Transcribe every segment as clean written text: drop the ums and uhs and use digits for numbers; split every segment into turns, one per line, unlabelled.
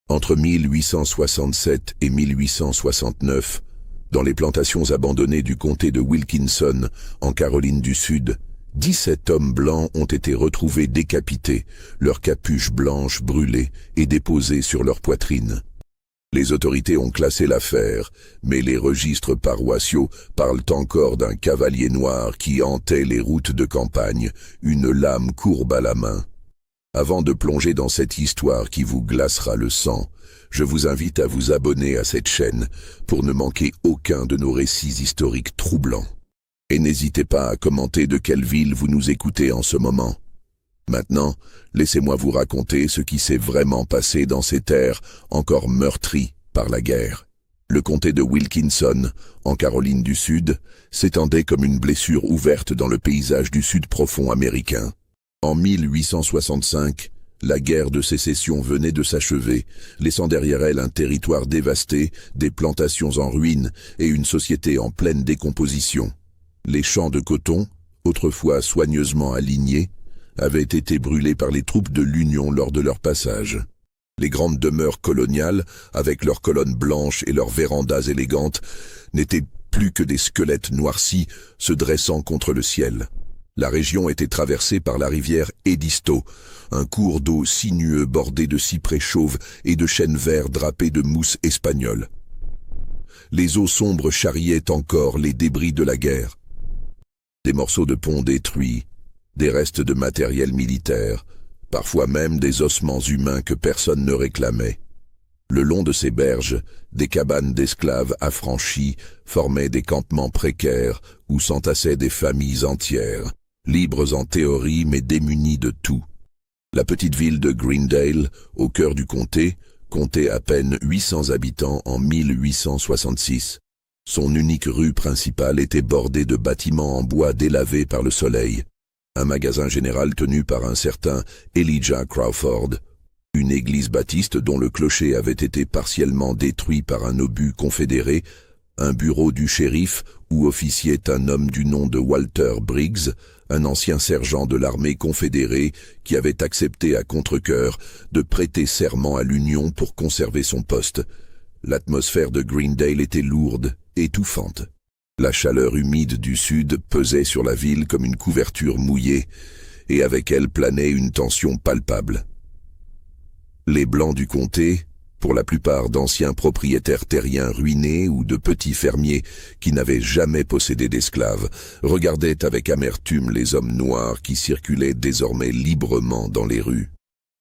Entre 1867 et 1869, dans les plantations abandonnées du comté de Wilkinson, en Caroline du Sud, 17 hommes blancs ont été retrouvés décapités, leurs capuches blanches brûlées et déposées sur leur poitrine. Les autorités ont classé l'affaire, mais les registres paroissiaux parlent encore d'un cavalier noir qui hantait les routes de campagne, une lame courbe à la main. Avant de plonger dans cette histoire qui vous glacera le sang, je vous invite à vous abonner à cette chaîne pour ne manquer aucun de nos récits historiques troublants. Et n'hésitez pas à commenter de quelle ville vous nous écoutez en ce moment. Maintenant, laissez-moi vous raconter ce qui s'est vraiment passé dans ces terres encore meurtries par la guerre. Le comté de Wilkinson, en Caroline du Sud, s'étendait comme une blessure ouverte dans le paysage du Sud profond américain. En 1865, la guerre de sécession venait de s'achever, laissant derrière elle un territoire dévasté, des plantations en ruine et une société en pleine décomposition. Les champs de coton, autrefois soigneusement alignés, avaient été brûlés par les troupes de l'Union lors de leur passage. Les grandes demeures coloniales, avec leurs colonnes blanches et leurs vérandas élégantes, n'étaient plus que des squelettes noircis se dressant contre le ciel. La région était traversée par la rivière Edisto, un cours d'eau sinueux bordé de cyprès chauves et de chênes verts drapés de mousse espagnole. Les eaux sombres charriaient encore les débris de la guerre. Des morceaux de pont détruits, des restes de matériel militaire, parfois même des ossements humains que personne ne réclamait. Le long de ces berges, des cabanes d'esclaves affranchis formaient des campements précaires où s'entassaient des familles entières, libres en théorie mais démunies de tout. La petite ville de Greendale, au cœur du comté, comptait à peine 800 habitants en 1866. Son unique rue principale était bordée de bâtiments en bois délavés par le soleil. Un magasin général tenu par un certain Elijah Crawford, une église baptiste dont le clocher avait été partiellement détruit par un obus confédéré, un bureau du shérif où officiait un homme du nom de Walter Briggs, un ancien sergent de l'armée confédérée qui avait accepté à contre-cœur de prêter serment à l'Union pour conserver son poste. L'atmosphère de Greendale était lourde, étouffante. La chaleur humide du sud pesait sur la ville comme une couverture mouillée, et avec elle planait une tension palpable. Les Blancs du comté, pour la plupart d'anciens propriétaires terriens ruinés ou de petits fermiers qui n'avaient jamais possédé d'esclaves, regardaient avec amertume les hommes noirs qui circulaient désormais librement dans les rues.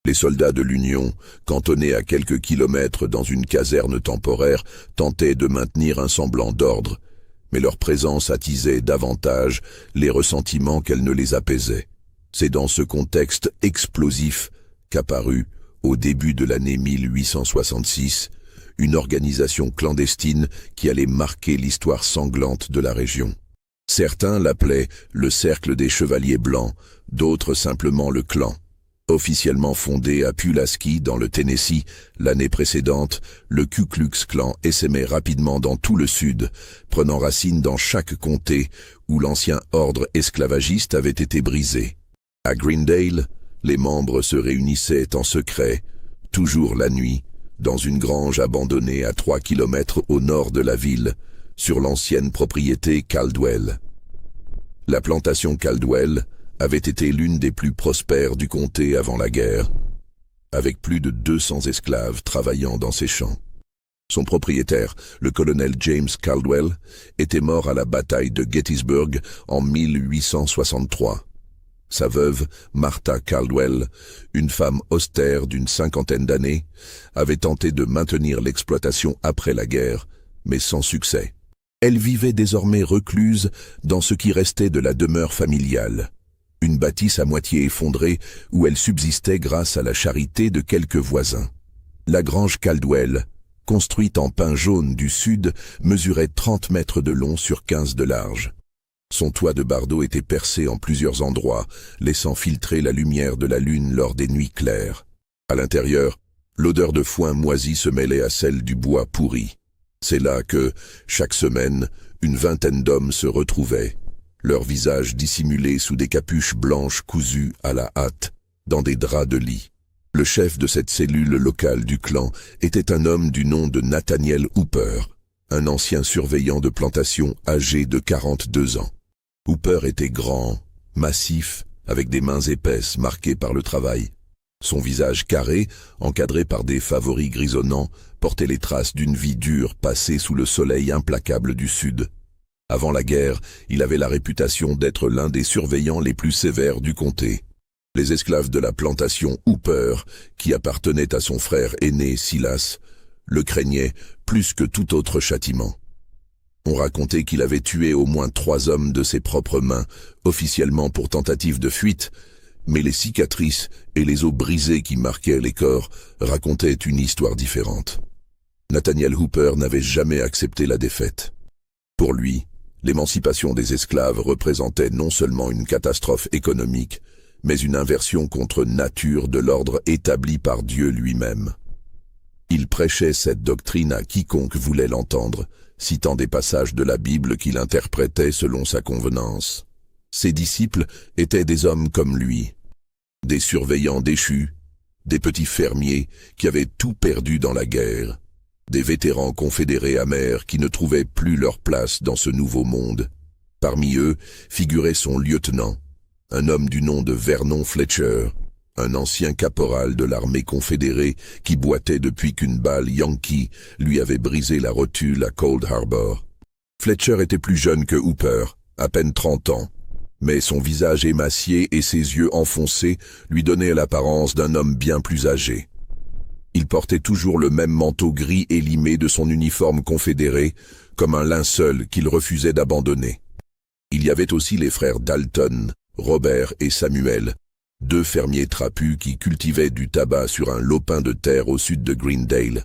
Les soldats de l'Union, cantonnés à quelques kilomètres dans une caserne temporaire, tentaient de maintenir un semblant d'ordre, mais leur présence attisait davantage les ressentiments qu'elle ne les apaisait. C'est dans ce contexte explosif qu'apparut, au début de l'année 1866, une organisation clandestine qui allait marquer l'histoire sanglante de la région. Certains l'appelaient le Cercle des Chevaliers Blancs, d'autres simplement le Clan. Officiellement fondé à Pulaski, dans le Tennessee, l'année précédente, le Ku Klux Klan essaimait rapidement dans tout le Sud, prenant racine dans chaque comté où l'ancien ordre esclavagiste avait été brisé. À Greendale, les membres se réunissaient en secret, toujours la nuit, dans une grange abandonnée à 3 kilomètres au nord de la ville, sur l'ancienne propriété Caldwell. La plantation Caldwell avait été l'une des plus prospères du comté avant la guerre, avec plus de 200 esclaves travaillant dans ses champs. Son propriétaire, le colonel James Caldwell, était mort à la bataille de Gettysburg en 1863. Sa veuve, Martha Caldwell, une femme austère d'une 50aine d'années, avait tenté de maintenir l'exploitation après la guerre, mais sans succès. Elle vivait désormais recluse dans ce qui restait de la demeure familiale, une bâtisse à moitié effondrée où elle subsistait grâce à la charité de quelques voisins. La grange Caldwell, construite en pin jaune du sud, mesurait 30 mètres de long sur 15 de large. Son toit de bardeaux était percé en plusieurs endroits, laissant filtrer la lumière de la lune lors des nuits claires. À l'intérieur, l'odeur de foin moisi se mêlait à celle du bois pourri. C'est là que, chaque semaine, une vingtaine d'hommes se retrouvaient, leurs visages dissimulés sous des capuches blanches cousues à la hâte, dans des draps de lit. Le chef de cette cellule locale du clan était un homme du nom de Nathaniel Hooper, un ancien surveillant de plantation âgé de 42 ans. Hooper était grand, massif, avec des mains épaisses marquées par le travail. Son visage carré, encadré par des favoris grisonnants, portait les traces d'une vie dure passée sous le soleil implacable du Sud. Avant la guerre, il avait la réputation d'être l'un des surveillants les plus sévères du comté. Les esclaves de la plantation Hooper, qui appartenaient à son frère aîné Silas, le craignaient plus que tout autre châtiment. On racontait qu'il avait tué au moins 3 hommes de ses propres mains, officiellement pour tentative de fuite, mais les cicatrices et les os brisés qui marquaient les corps racontaient une histoire différente. Nathaniel Hooper n'avait jamais accepté la défaite. Pour lui, l'émancipation des esclaves représentait non seulement une catastrophe économique, mais une inversion contre nature de l'ordre établi par Dieu lui-même. Il prêchait cette doctrine à quiconque voulait l'entendre, citant des passages de la Bible qu'il interprétait selon sa convenance. Ses disciples étaient des hommes comme lui, des surveillants déchus, des petits fermiers qui avaient tout perdu dans la guerre, des vétérans confédérés amers qui ne trouvaient plus leur place dans ce nouveau monde. Parmi eux figurait son lieutenant, un homme du nom de Vernon Fletcher, un ancien caporal de l'armée confédérée qui boitait depuis qu'une balle Yankee lui avait brisé la rotule à Cold Harbor. Fletcher était plus jeune que Hooper, à peine 30 ans, mais son visage émacié et ses yeux enfoncés lui donnaient l'apparence d'un homme bien plus âgé. Il portait toujours le même manteau gris élimé de son uniforme confédéré, comme un linceul qu'il refusait d'abandonner. Il y avait aussi les frères Dalton, Robert et Samuel, 2 fermiers trapus qui cultivaient du tabac sur un lopin de terre au sud de Greendale.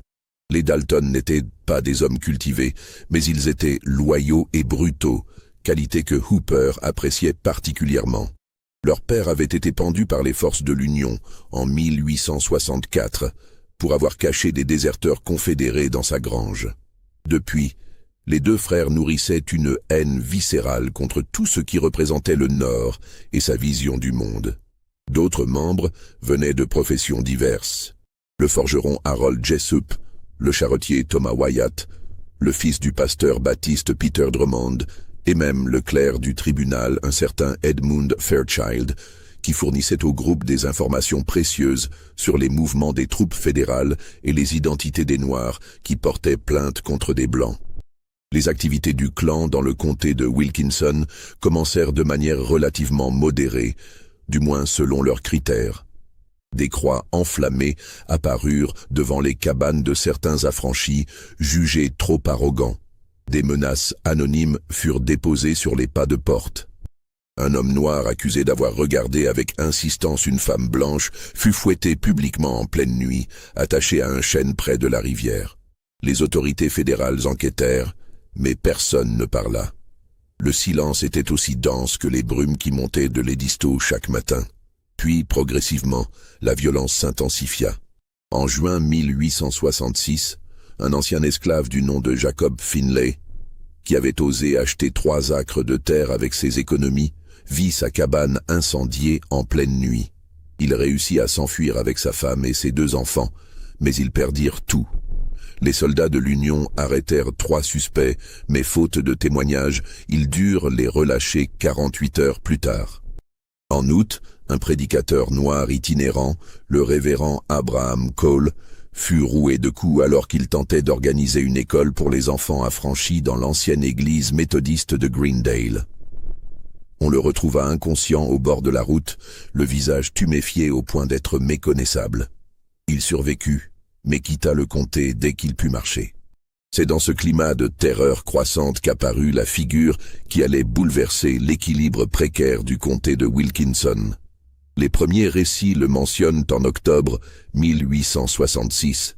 Les Dalton n'étaient pas des hommes cultivés, mais ils étaient loyaux et brutaux, qualité que Hooper appréciait particulièrement. Leur père avait été pendu par les forces de l'Union en 1864 pour avoir caché des déserteurs confédérés dans sa grange. Depuis, les 2 frères nourrissaient une haine viscérale contre tout ce qui représentait le Nord et sa vision du monde. D'autres membres venaient de professions diverses. Le forgeron Harold Jessup, le charretier Thomas Wyatt, le fils du pasteur baptiste Peter Drummond, et même le clerc du tribunal, un certain Edmund Fairchild, qui fournissait au groupe des informations précieuses sur les mouvements des troupes fédérales et les identités des Noirs qui portaient plainte contre des Blancs. Les activités du clan dans le comté de Wilkinson commencèrent de manière relativement modérée, du moins selon leurs critères. Des croix enflammées apparurent devant les cabanes de certains affranchis jugés trop arrogants. Des menaces anonymes furent déposées sur les pas de porte. Un homme noir accusé d'avoir regardé avec insistance une femme blanche fut fouetté publiquement en pleine nuit, attaché à un chêne près de la rivière. Les autorités fédérales enquêtèrent, mais personne ne parla. Le silence était aussi dense que les brumes qui montaient de l'Edisto chaque matin. Puis, progressivement, la violence s'intensifia. En juin 1866, un ancien esclave du nom de Jacob Finlay, qui avait osé acheter 3 acres de terre avec ses économies, vit sa cabane incendiée en pleine nuit. Il réussit à s'enfuir avec sa femme et ses 2 enfants, mais ils perdirent tout. Les soldats de l'Union arrêtèrent 3 suspects, mais faute de témoignages, ils durent les relâcher 48 heures plus tard. En août, un prédicateur noir itinérant, le révérend Abraham Cole, fut roué de coups alors qu'il tentait d'organiser une école pour les enfants affranchis dans l'ancienne église méthodiste de Greendale. On le retrouva inconscient au bord de la route, le visage tuméfié au point d'être méconnaissable. Il survécut, mais quitta le comté dès qu'il put marcher. C'est dans ce climat de terreur croissante qu'apparut la figure qui allait bouleverser l'équilibre précaire du comté de Wilkinson. Les premiers récits le mentionnent en octobre 1866,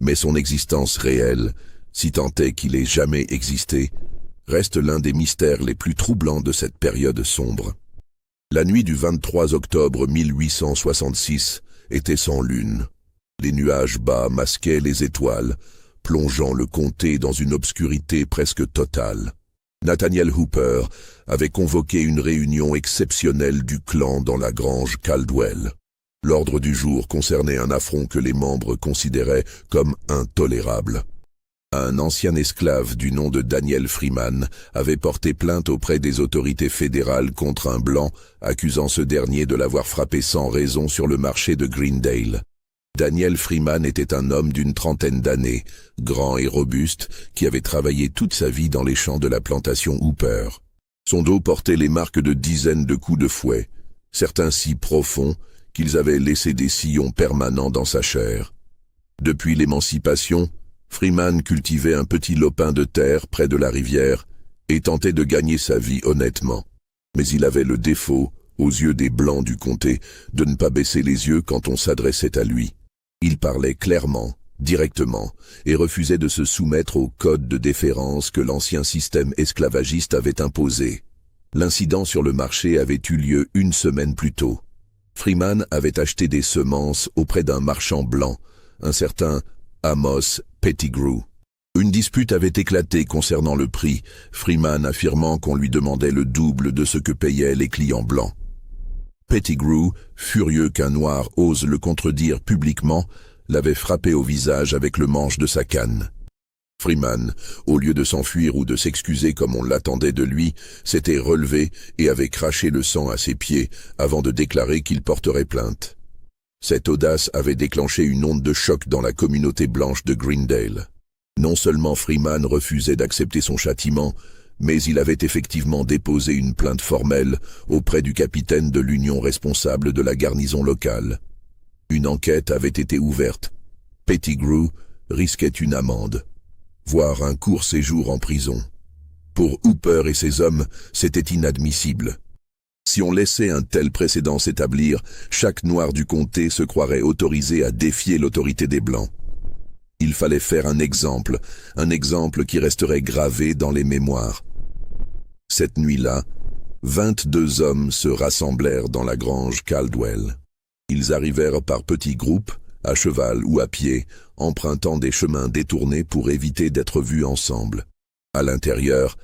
mais son existence réelle, si tant est qu'il ait jamais existé, reste l'un des mystères les plus troublants de cette période sombre. La nuit du 23 octobre 1866 était sans lune. Les nuages bas masquaient les étoiles, plongeant le comté dans une obscurité presque totale. Nathaniel Hooper avait convoqué une réunion exceptionnelle du clan dans la grange Caldwell. L'ordre du jour concernait un affront que les membres considéraient comme intolérable. Un ancien esclave du nom de Daniel Freeman avait porté plainte auprès des autorités fédérales contre un blanc, accusant ce dernier de l'avoir frappé sans raison sur le marché de Greendale. Daniel Freeman était un homme d'une trentaine d'années, grand et robuste, qui avait travaillé toute sa vie dans les champs de la plantation Hooper. Son dos portait les marques de dizaines de coups de fouet, certains si profonds qu'ils avaient laissé des sillons permanents dans sa chair. Depuis l'émancipation, Freeman cultivait un petit lopin de terre près de la rivière et tentait de gagner sa vie honnêtement. Mais il avait le défaut, aux yeux des Blancs du comté, de ne pas baisser les yeux quand on s'adressait à lui. Il parlait clairement, directement, et refusait de se soumettre au code de déférence que l'ancien système esclavagiste avait imposé. L'incident sur le marché avait eu lieu une semaine plus tôt. Freeman avait acheté des semences auprès d'un marchand blanc, un certain Amos Pettigrew. Une dispute avait éclaté concernant le prix, Freeman affirmant qu'on lui demandait le double de ce que payaient les clients blancs. Pettigrew, furieux qu'un noir ose le contredire publiquement, l'avait frappé au visage avec le manche de sa canne. Freeman, au lieu de s'enfuir ou de s'excuser comme on l'attendait de lui, s'était relevé et avait craché le sang à ses pieds avant de déclarer qu'il porterait plainte. Cette audace avait déclenché une onde de choc dans la communauté blanche de Greendale. Non seulement Freeman refusait d'accepter son châtiment, mais il avait effectivement déposé une plainte formelle auprès du capitaine de l'union responsable de la garnison locale. Une enquête avait été ouverte. Pettigrew risquait une amende, voire un court séjour en prison. Pour Hooper et ses hommes, c'était inadmissible. Si on laissait un tel précédent s'établir, chaque noir du comté se croirait autorisé à défier l'autorité des Blancs. Il fallait faire un exemple qui resterait gravé dans les mémoires. Cette nuit-là, 22 hommes se rassemblèrent dans la grange Caldwell. Ils arrivèrent par petits groupes, à cheval ou à pied, empruntant des chemins détournés pour éviter d'être vus ensemble. À l'intérieur,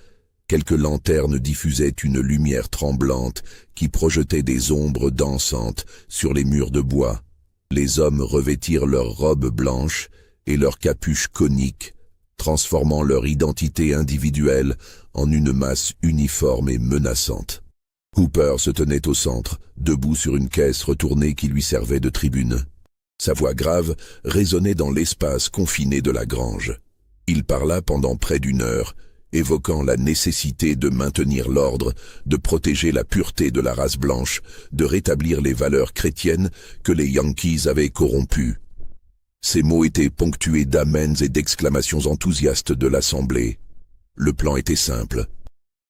quelques lanternes diffusaient une lumière tremblante qui projetait des ombres dansantes sur les murs de bois. Les hommes revêtirent leurs robes blanches et leurs capuches coniques, transformant leur identité individuelle en une masse uniforme et menaçante. Hooper se tenait au centre, debout sur une caisse retournée qui lui servait de tribune. Sa voix grave résonnait dans l'espace confiné de la grange. Il parla pendant près d'une heure, évoquant la nécessité de maintenir l'ordre, de protéger la pureté de la race blanche, de rétablir les valeurs chrétiennes que les Yankees avaient corrompues. Ces mots étaient ponctués d'amens et d'exclamations enthousiastes de l'assemblée. Le plan était simple.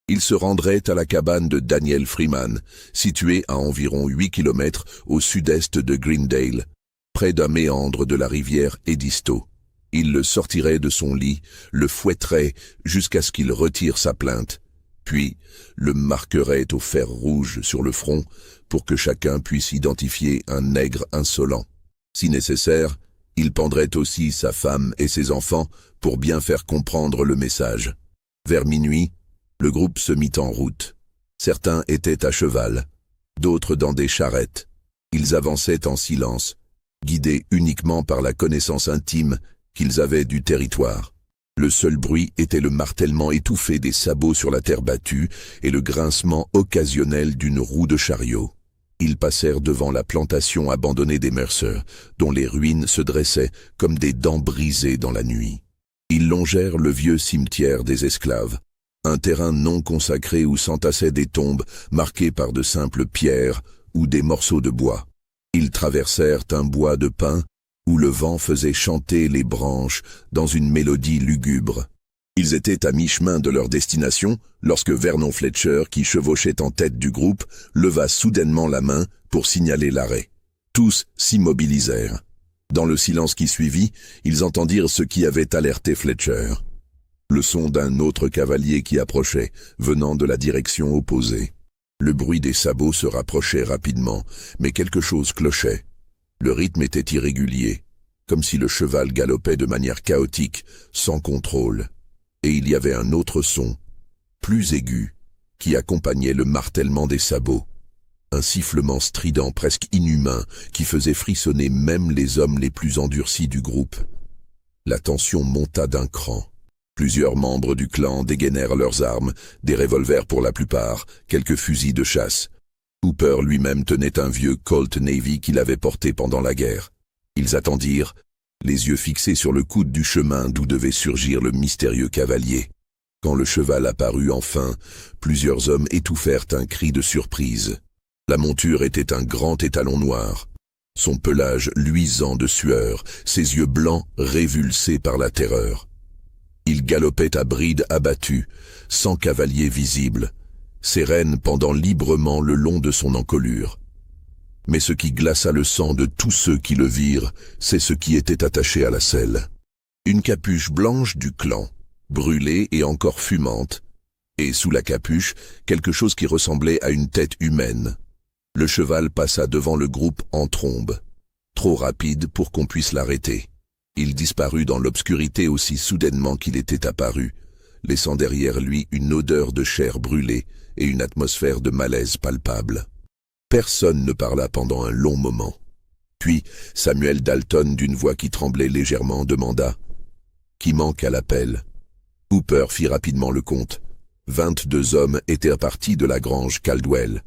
Il se rendrait à la cabane de Daniel Freeman, située à environ 8 kilomètres au sud-est de Greendale, près d'un méandre de la rivière Edisto. Il le sortirait de son lit, le fouetterait jusqu'à ce qu'il retire sa plainte, puis le marquerait au fer rouge sur le front pour que chacun puisse identifier un nègre insolent. Si nécessaire, il pendrait aussi sa femme et ses enfants pour bien faire comprendre le message. Vers minuit, le groupe se mit en route. Certains étaient à cheval, d'autres dans des charrettes. Ils avançaient en silence, guidés uniquement par la connaissance intime qu'ils avaient du territoire. Le seul bruit était le martèlement étouffé des sabots sur la terre battue et le grincement occasionnel d'une roue de chariot. Ils passèrent devant la plantation abandonnée des Mercer, dont les ruines se dressaient comme des dents brisées dans la nuit. Ils longèrent le vieux cimetière des esclaves, un terrain non consacré où s'entassaient des tombes marquées par de simples pierres ou des morceaux de bois. Ils traversèrent un bois de pins où le vent faisait chanter les branches dans une mélodie lugubre. Ils étaient à mi-chemin de leur destination lorsque Vernon Fletcher, qui chevauchait en tête du groupe, leva soudainement la main pour signaler l'arrêt. Tous s'immobilisèrent. Dans le silence qui suivit, ils entendirent ce qui avait alerté Fletcher. Le son d'un autre cavalier qui approchait, venant de la direction opposée. Le bruit des sabots se rapprochait rapidement, mais quelque chose clochait. Le rythme était irrégulier, comme si le cheval galopait de manière chaotique, sans contrôle. Et il y avait un autre son, plus aigu, qui accompagnait le martèlement des sabots. Un sifflement strident presque inhumain qui faisait frissonner même les hommes les plus endurcis du groupe. La tension monta d'un cran. Plusieurs membres du clan dégainèrent leurs armes, des revolvers pour la plupart, quelques fusils de chasse. Hooper lui-même tenait un vieux Colt Navy qu'il avait porté pendant la guerre. Ils attendirent, les yeux fixés sur le coude du chemin d'où devait surgir le mystérieux cavalier. Quand le cheval apparut enfin, plusieurs hommes étouffèrent un cri de surprise. La monture était un grand étalon noir, son pelage luisant de sueur, ses yeux blancs révulsés par la terreur. Il galopait à bride abattue, sans cavalier visible, ses rênes pendant librement le long de son encolure. Mais ce qui glaça le sang de tous ceux qui le virent, c'est ce qui était attaché à la selle. Une capuche blanche du clan, brûlée et encore fumante, et sous la capuche, quelque chose qui ressemblait à une tête humaine. Le cheval passa devant le groupe en trombe, trop rapide pour qu'on puisse l'arrêter. Il disparut dans l'obscurité aussi soudainement qu'il était apparu, laissant derrière lui une odeur de chair brûlée et une atmosphère de malaise palpable. Personne ne parla pendant un long moment. Puis Samuel Dalton, d'une voix qui tremblait légèrement, demanda « Qui manque à l'appel ?» Hooper fit rapidement le compte. 22 hommes étaient partis de la grange Caldwell.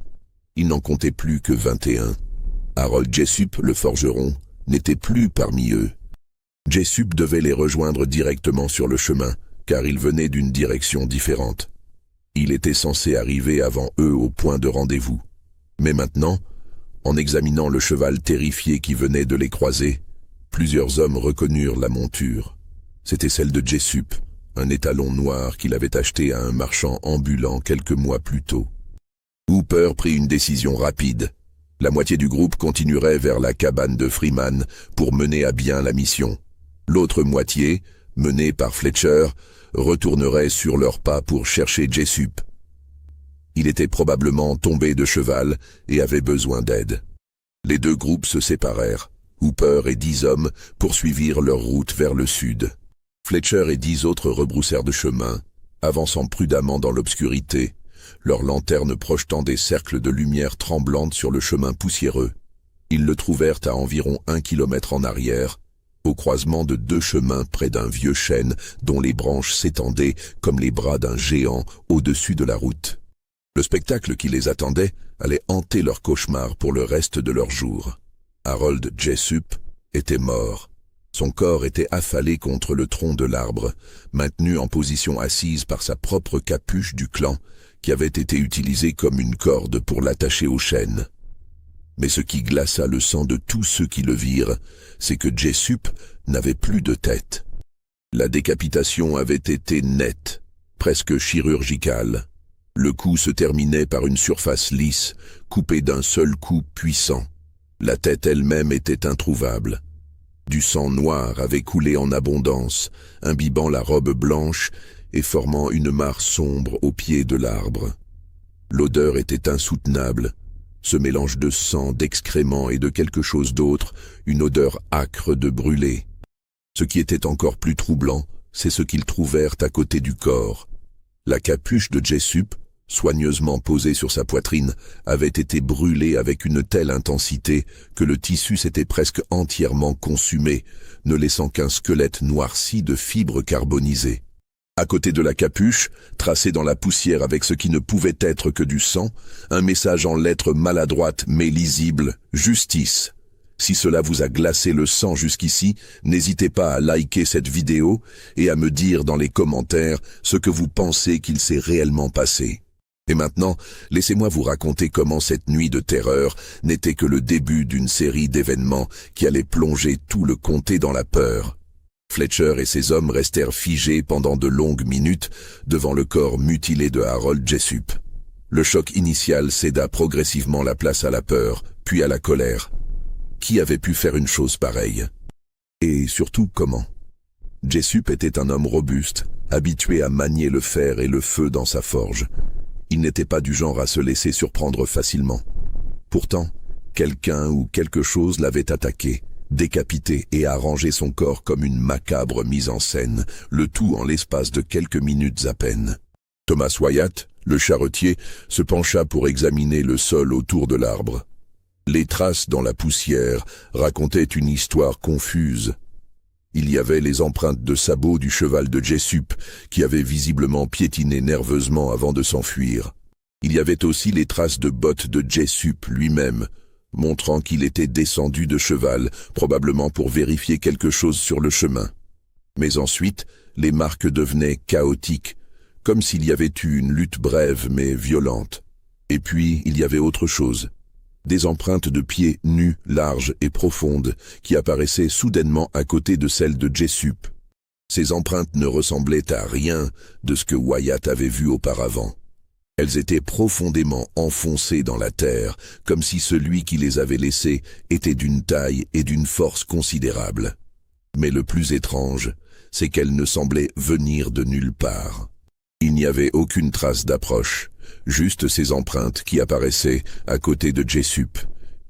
Il n'en comptait plus que 21. Harold Jessup, le forgeron, n'était plus parmi eux. Jessup devait les rejoindre directement sur le chemin, car il venait d'une direction différente. Il était censé arriver avant eux au point de rendez-vous. Mais maintenant, en examinant le cheval terrifié qui venait de les croiser, plusieurs hommes reconnurent la monture. C'était celle de Jessup, un étalon noir qu'il avait acheté à un marchand ambulant quelques mois plus tôt. Hooper prit une décision rapide. La moitié du groupe continuerait vers la cabane de Freeman pour mener à bien la mission. L'autre moitié, menée par Fletcher, retournerait sur leurs pas pour chercher Jessup. Il était probablement tombé de cheval et avait besoin d'aide. Les deux groupes se séparèrent. Hooper et 10 hommes poursuivirent leur route vers le sud. Fletcher et 10 autres rebroussèrent de chemin, avançant prudemment dans l'obscurité, leurs lanternes projetant des cercles de lumière tremblante sur le chemin poussiéreux. Ils le trouvèrent à environ 1 kilomètre en arrière, au croisement de 2 chemins près d'un vieux chêne dont les branches s'étendaient comme les bras d'un géant au-dessus de la route. Le spectacle qui les attendait allait hanter leur cauchemar pour le reste de leur jour. Harold Jessup était mort. Son corps était affalé contre le tronc de l'arbre, maintenu en position assise par sa propre capuche du clan, qui avait été utilisée comme une corde pour l'attacher au chêne. Mais ce qui glaça le sang de tous ceux qui le virent, c'est que Jessup n'avait plus de tête. La décapitation avait été nette, presque chirurgicale. Le cou se terminait par une surface lisse, coupée d'un seul coup puissant. La tête elle-même était introuvable. Du sang noir avait coulé en abondance, imbibant la robe blanche et formant une mare sombre au pied de l'arbre. L'odeur était insoutenable, ce mélange de sang, d'excréments et de quelque chose d'autre, une odeur âcre de brûlé. Ce qui était encore plus troublant, c'est ce qu'ils trouvèrent à côté du corps. La capuche de Jessup, soigneusement posée sur sa poitrine, avait été brûlée avec une telle intensité que le tissu s'était presque entièrement consumé, ne laissant qu'un squelette noirci de fibres carbonisées. À côté de la capuche, tracé dans la poussière avec ce qui ne pouvait être que du sang, un message en lettres maladroites mais lisibles, « Justice ». Si cela vous a glacé le sang jusqu'ici, n'hésitez pas à liker cette vidéo et à me dire dans les commentaires ce que vous pensez qu'il s'est réellement passé. Et maintenant, laissez-moi vous raconter comment cette nuit de terreur n'était que le début d'une série d'événements qui allait plonger tout le comté dans la peur. Fletcher et ses hommes restèrent figés pendant de longues minutes devant le corps mutilé de Harold Jessup. Le choc initial céda progressivement la place à la peur, puis à la colère. Qui avait pu faire une chose pareille? Et surtout comment? Jessup était un homme robuste, habitué à manier le fer et le feu dans sa forge. Il n'était pas du genre à se laisser surprendre facilement. Pourtant, quelqu'un ou quelque chose l'avait attaqué, décapité et arrangé son corps comme une macabre mise en scène, le tout en l'espace de quelques minutes à peine. Thomas Wyatt, Le charretier se pencha pour examiner le sol autour de l'arbre. Les traces dans la poussière racontaient une histoire confuse. Il y avait les empreintes de sabots du cheval de Jessup, qui avait visiblement piétiné nerveusement avant de s'enfuir. Il y avait aussi les traces de bottes de Jessup lui-même, montrant qu'il était descendu de cheval, probablement pour vérifier quelque chose sur le chemin. Mais ensuite, les marques devenaient chaotiques, comme s'il y avait eu une lutte brève mais violente. Et puis, il y avait autre chose. Des empreintes de pieds nus, larges et profondes, qui apparaissaient soudainement à côté de celles de Jessup. Ces empreintes ne ressemblaient à rien de ce que Wyatt avait vu auparavant. Elles étaient profondément enfoncées dans la terre, comme si celui qui les avait laissées était d'une taille et d'une force considérables. Mais le plus étrange, c'est qu'elles ne semblaient venir de nulle part. Il n'y avait aucune trace d'approche, juste ces empreintes qui apparaissaient à côté de Jessup,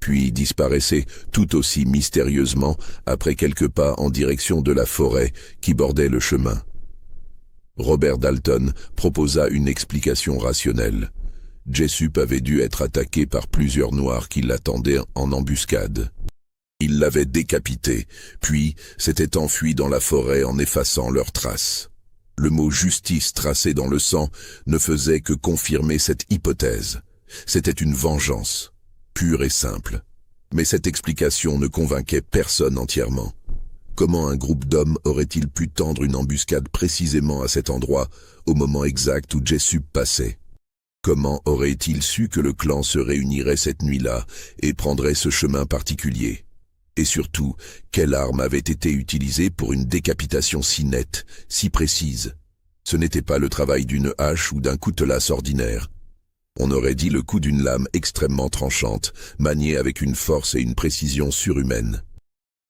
puis disparaissaient tout aussi mystérieusement après quelques pas en direction de la forêt qui bordait le chemin. Robert Dalton proposa une explication rationnelle. Jessup avait dû être attaqué par plusieurs Noirs qui l'attendaient en embuscade. Ils l'avaient décapité, puis s'étaient enfuis dans la forêt en effaçant leurs traces. Le mot « justice » tracé dans le sang ne faisait que confirmer cette hypothèse. C'était une vengeance, pure et simple. Mais cette explication ne convainquait personne entièrement. Comment un groupe d'hommes aurait-il pu tendre une embuscade précisément à cet endroit, au moment exact où Jessup passait? Comment aurait-il su que le clan se réunirait cette nuit-là et prendrait ce chemin particulier? Et surtout, quelle arme avait été utilisée pour une décapitation si nette, si précise? Ce n'était pas le travail d'une hache ou d'un coutelas ordinaire. On aurait dit le coup d'une lame extrêmement tranchante, maniée avec une force et une précision surhumaines.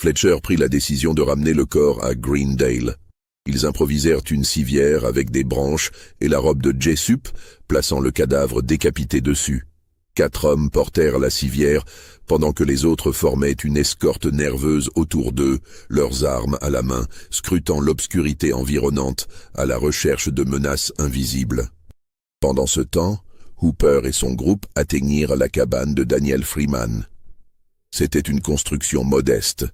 Fletcher prit la décision de ramener le corps à Greendale. Ils improvisèrent une civière avec des branches et la robe de Jessup, plaçant le cadavre décapité dessus. 4 hommes portèrent la civière, pendant que les autres formaient une escorte nerveuse autour d'eux, leurs armes à la main, scrutant l'obscurité environnante à la recherche de menaces invisibles. Pendant ce temps, Hooper et son groupe atteignirent la cabane de Daniel Freeman. C'était une construction modeste,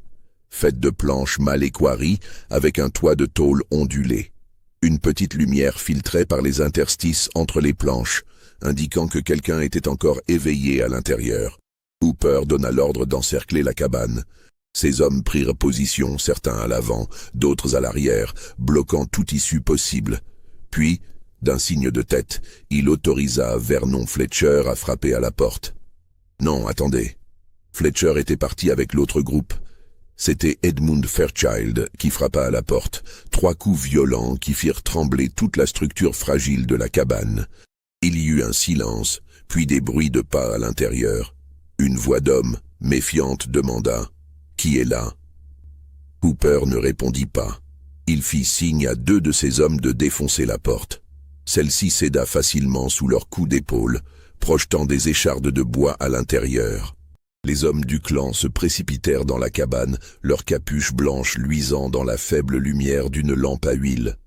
faite de planches mal équarries avec un toit de tôle ondulé. Une petite lumière filtrait par les interstices entre les planches, indiquant que quelqu'un était encore éveillé à l'intérieur. Hooper donna l'ordre d'encercler la cabane. Ses hommes prirent position, certains à l'avant, d'autres à l'arrière, bloquant toute issue possible. Puis, d'un signe de tête, il autorisa Vernon Fletcher à frapper à la porte. Non, attendez. Fletcher était parti avec l'autre groupe. C'était Edmund Fairchild qui frappa à la porte, 3 coups violents qui firent trembler toute la structure fragile de la cabane. Il y eut un silence, puis des bruits de pas à l'intérieur. Une voix d'homme, méfiante, demanda « Qui est là ?» Hooper ne répondit pas. Il fit signe à 2 de ses hommes de défoncer la porte. Celle-ci céda facilement sous leur coup d'épaule, projetant des échardes de bois à l'intérieur. Les hommes du clan se précipitèrent dans la cabane, leurs capuches blanches luisant dans la faible lumière d'une lampe à huile.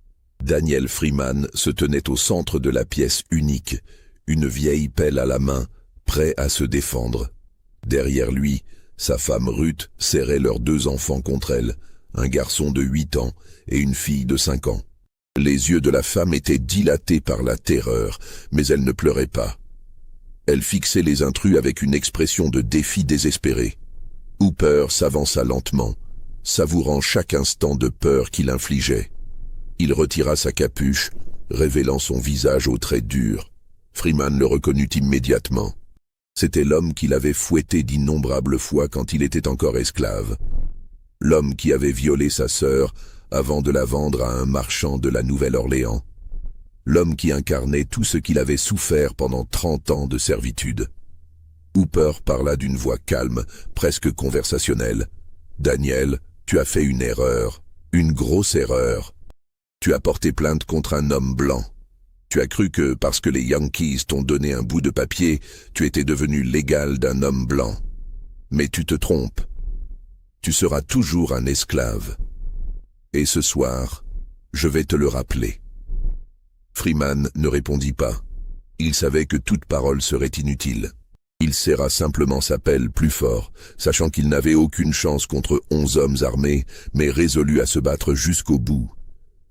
Daniel Freeman se tenait au centre de la pièce unique, une vieille pelle à la main, prêt à se défendre. Derrière lui, sa femme Ruth serrait leurs 2 enfants contre elle, un garçon de 8 ans et une fille de 5 ans. Les yeux de la femme étaient dilatés par la terreur, mais elle ne pleurait pas. Elle fixait les intrus avec une expression de défi désespéré. Hooper s'avança lentement, savourant chaque instant de peur qu'il infligeait. Il retira sa capuche, révélant son visage aux traits durs. Freeman le reconnut immédiatement. C'était l'homme qu'il avait fouetté d'innombrables fois quand il était encore esclave. L'homme qui avait violé sa sœur avant de la vendre à un marchand de la Nouvelle-Orléans. L'homme qui incarnait tout ce qu'il avait souffert pendant 30 ans de servitude. Hooper parla d'une voix calme, presque conversationnelle. « Daniel, tu as fait une erreur, une grosse erreur. Tu as porté plainte contre un homme blanc. Tu as cru que, parce que les Yankees t'ont donné un bout de papier, tu étais devenu l'égal d'un homme blanc. Mais tu te trompes. Tu seras toujours un esclave. Et ce soir, je vais te le rappeler. » Freeman ne répondit pas. Il savait que toute parole serait inutile. Il serra simplement sa pelle plus fort, sachant qu'il n'avait aucune chance contre 11 hommes armés, mais résolu à se battre jusqu'au bout.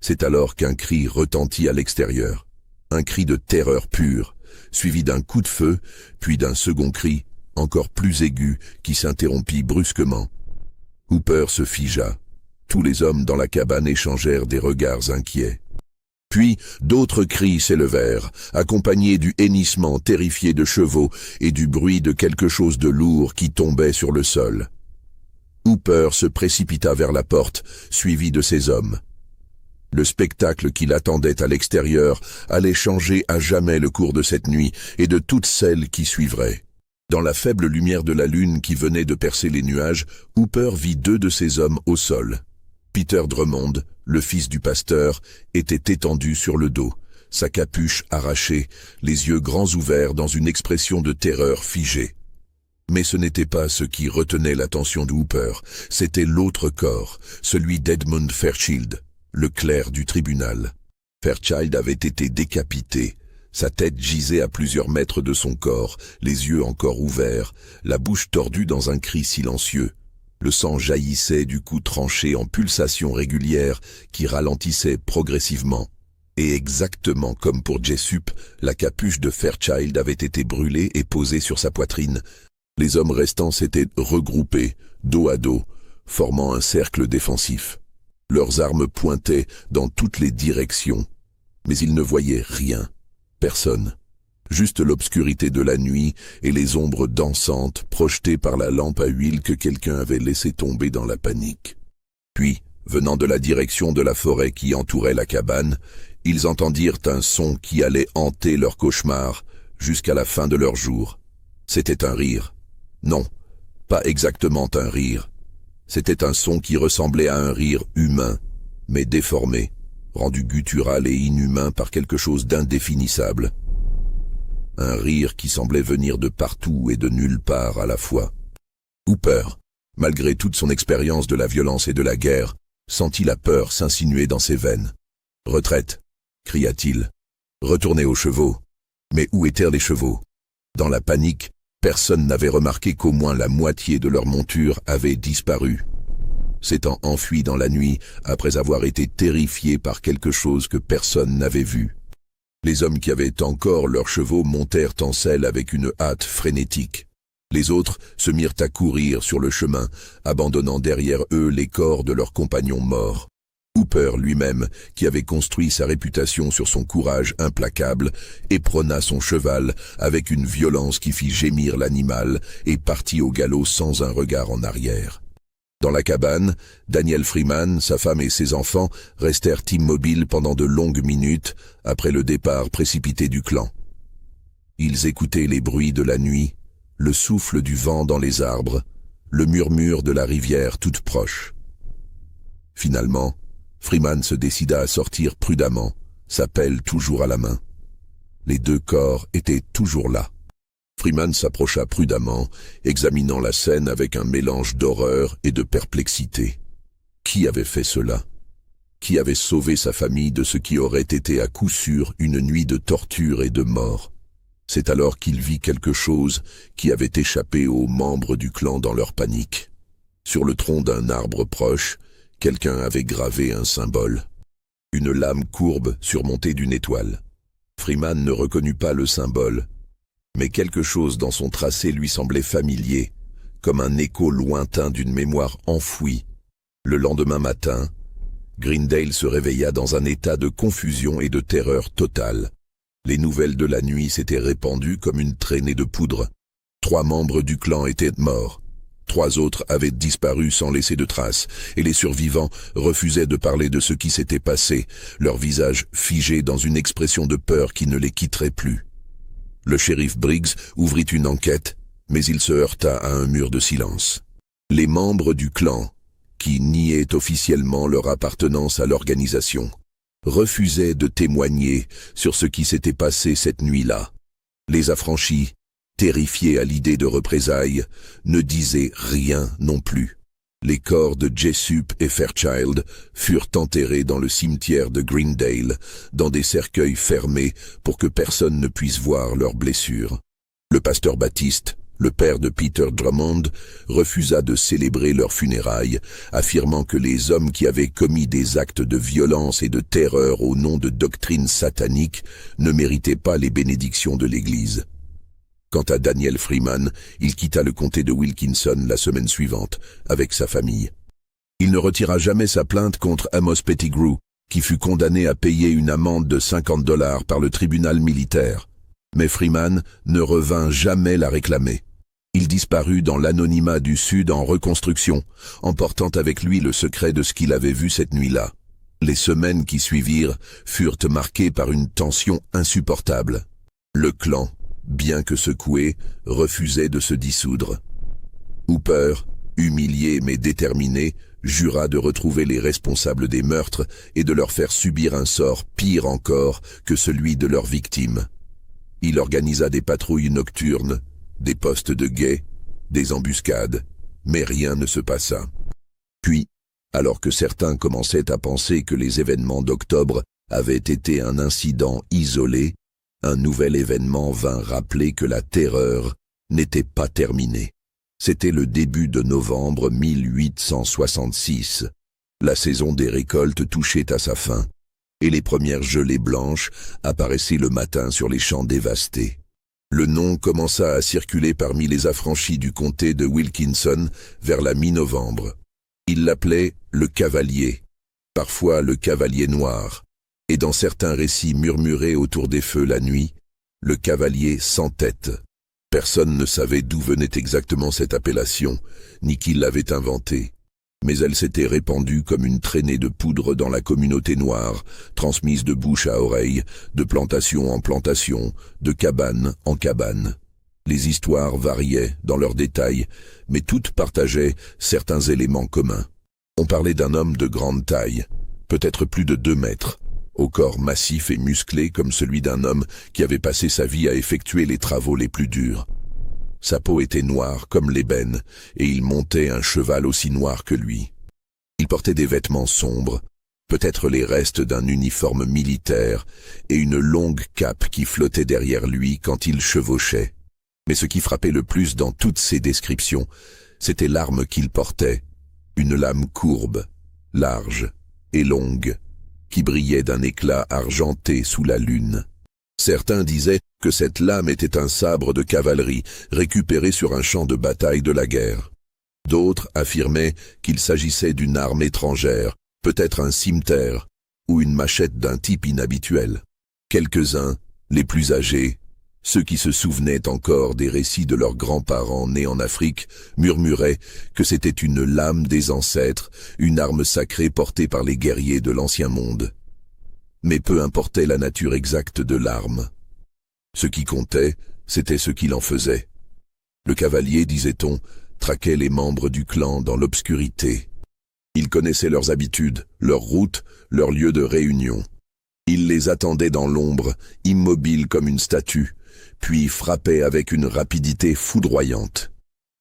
C'est alors qu'un cri retentit à l'extérieur. Un cri de terreur pure, suivi d'un coup de feu, puis d'un second cri, encore plus aigu, qui s'interrompit brusquement. Hooper se figea. Tous les hommes dans la cabane échangèrent des regards inquiets. Puis, d'autres cris s'élevèrent, accompagnés du hennissement terrifié de chevaux et du bruit de quelque chose de lourd qui tombait sur le sol. Hooper se précipita vers la porte, suivi de ses hommes. Le spectacle qui l'attendait à l'extérieur allait changer à jamais le cours de cette nuit et de toutes celles qui suivraient. Dans la faible lumière de la lune qui venait de percer les nuages, Hooper vit 2 de ses hommes au sol. Peter Drummond, le fils du pasteur, était étendu sur le dos, sa capuche arrachée, les yeux grands ouverts dans une expression de terreur figée. Mais ce n'était pas ce qui retenait l'attention de Hooper, c'était l'autre corps, celui d'Edmund Fairchild, le clerc du tribunal. Fairchild avait été décapité. Sa tête gisait à plusieurs mètres de son corps, les yeux encore ouverts, la bouche tordue dans un cri silencieux. Le sang jaillissait du cou tranché en pulsations régulières qui ralentissaient progressivement. Et exactement comme pour Jessup, la capuche de Fairchild avait été brûlée et posée sur sa poitrine. Les hommes restants s'étaient regroupés, dos à dos, formant un cercle défensif. Leurs armes pointaient dans toutes les directions, mais ils ne voyaient rien, personne. Juste l'obscurité de la nuit et les ombres dansantes projetées par la lampe à huile que quelqu'un avait laissé tomber dans la panique. Puis, venant de la direction de la forêt qui entourait la cabane, ils entendirent un son qui allait hanter leur cauchemar jusqu'à la fin de leur jour. C'était un rire. Non, pas exactement un rire. C'était un son qui ressemblait à un rire humain, mais déformé, rendu guttural et inhumain par quelque chose d'indéfinissable. Un rire qui semblait venir de partout et de nulle part à la fois. Hooper, malgré toute son expérience de la violence et de la guerre, sentit la peur s'insinuer dans ses veines. « Retraite !» cria-t-il. « Retournez aux chevaux !» Mais où étaient les chevaux? Dans la panique, personne n'avait remarqué qu'au moins la moitié de leur monture avait disparu. S'étant enfui dans la nuit après avoir été terrifiés par quelque chose que personne n'avait vu. Les hommes qui avaient encore leurs chevaux montèrent en selle avec une hâte frénétique. Les autres se mirent à courir sur le chemin, abandonnant derrière eux les corps de leurs compagnons morts. Hooper lui-même, qui avait construit sa réputation sur son courage implacable, éperonna son cheval avec une violence qui fit gémir l'animal et partit au galop sans un regard en arrière. Dans la cabane, Daniel Freeman, sa femme et ses enfants restèrent immobiles pendant de longues minutes après le départ précipité du clan. Ils écoutaient les bruits de la nuit, le souffle du vent dans les arbres, le murmure de la rivière toute proche. Finalement, Freeman se décida à sortir prudemment, sa pelle toujours à la main. Les 2 corps étaient toujours là. Freeman s'approcha prudemment, examinant la scène avec un mélange d'horreur et de perplexité. Qui avait fait cela? Qui avait sauvé sa famille de ce qui aurait été à coup sûr une nuit de torture et de mort? C'est alors qu'il vit quelque chose qui avait échappé aux membres du clan dans leur panique. Sur le tronc d'un arbre proche, quelqu'un avait gravé un symbole. Une lame courbe surmontée d'une étoile. Freeman ne reconnut pas le symbole, mais quelque chose dans son tracé lui semblait familier, comme un écho lointain d'une mémoire enfouie. Le lendemain matin, Greendale se réveilla dans un état de confusion et de terreur totale. Les nouvelles de la nuit s'étaient répandues comme une traînée de poudre. 3 membres du clan étaient morts. 3 autres avaient disparu sans laisser de traces, et les survivants refusaient de parler de ce qui s'était passé, leur visage figé dans une expression de peur qui ne les quitterait plus. Le shérif Briggs ouvrit une enquête, mais il se heurta à un mur de silence. Les membres du clan, qui niaient officiellement leur appartenance à l'organisation, refusaient de témoigner sur ce qui s'était passé cette nuit-là. Les affranchis, terrifiés à l'idée de représailles, ne disaient rien non plus. Les corps de Jessup et Fairchild furent enterrés dans le cimetière de Greendale, dans des cercueils fermés pour que personne ne puisse voir leurs blessures. Le pasteur Baptiste, le père de Peter Drummond, refusa de célébrer leurs funérailles, affirmant que les hommes qui avaient commis des actes de violence et de terreur au nom de doctrines sataniques ne méritaient pas les bénédictions de l'Église. Quant à Daniel Freeman, il quitta le comté de Wilkinson la semaine suivante, avec sa famille. Il ne retira jamais sa plainte contre Amos Pettigrew, qui fut condamné à payer une amende de $50 par le tribunal militaire. Mais Freeman ne revint jamais la réclamer. Il disparut dans l'anonymat du Sud en reconstruction, emportant avec lui le secret de ce qu'il avait vu cette nuit-là. Les semaines qui suivirent furent marquées par une tension insupportable. Le clan, bien que secoué, refusait de se dissoudre. Hooper, humilié mais déterminé, jura de retrouver les responsables des meurtres et de leur faire subir un sort pire encore que celui de leurs victimes. Il organisa des patrouilles nocturnes, des postes de guet, des embuscades, mais rien ne se passa. Puis, alors que certains commençaient à penser que les événements d'octobre avaient été un incident isolé, un nouvel événement vint rappeler que la terreur n'était pas terminée. C'était le début de novembre 1866. La saison des récoltes touchait à sa fin, et les premières gelées blanches apparaissaient le matin sur les champs dévastés. Le nom commença à circuler parmi les affranchis du comté de Wilkinson vers la mi-novembre. Ils l'appelaient le Cavalier, parfois le Cavalier Noir, et dans certains récits murmurés autour des feux la nuit, le Cavalier sans tête. Personne ne savait d'où venait exactement cette appellation, ni qui l'avait inventée. Mais elle s'était répandue comme une traînée de poudre dans la communauté noire, transmise de bouche à oreille, de plantation en plantation, de cabane en cabane. Les histoires variaient dans leurs détails, mais toutes partageaient certains éléments communs. On parlait d'un homme de grande taille, peut-être plus de 2 mètres, au corps massif et musclé comme celui d'un homme qui avait passé sa vie à effectuer les travaux les plus durs. Sa peau était noire comme l'ébène, et il montait un cheval aussi noir que lui. Il portait des vêtements sombres, peut-être les restes d'un uniforme militaire, et une longue cape qui flottait derrière lui quand il chevauchait. Mais ce qui frappait le plus dans toutes ces descriptions, c'était l'arme qu'il portait, une lame courbe, large et longue, qui brillait d'un éclat argenté sous la lune. Certains disaient que cette lame était un sabre de cavalerie récupéré sur un champ de bataille de la guerre. D'autres affirmaient qu'il s'agissait d'une arme étrangère, peut-être un cimeterre, ou une machette d'un type inhabituel. Quelques-uns, les plus âgés, ceux qui se souvenaient encore des récits de leurs grands-parents nés en Afrique, murmuraient que c'était une lame des ancêtres, une arme sacrée portée par les guerriers de l'Ancien Monde. Mais peu importait la nature exacte de l'arme. Ce qui comptait, c'était ce qu'il en faisait. Le cavalier, disait-on, traquait les membres du clan dans l'obscurité. Il connaissait leurs habitudes, leurs routes, leurs lieux de réunion. Il les attendait dans l'ombre, immobile comme une statue, puis frappait avec une rapidité foudroyante.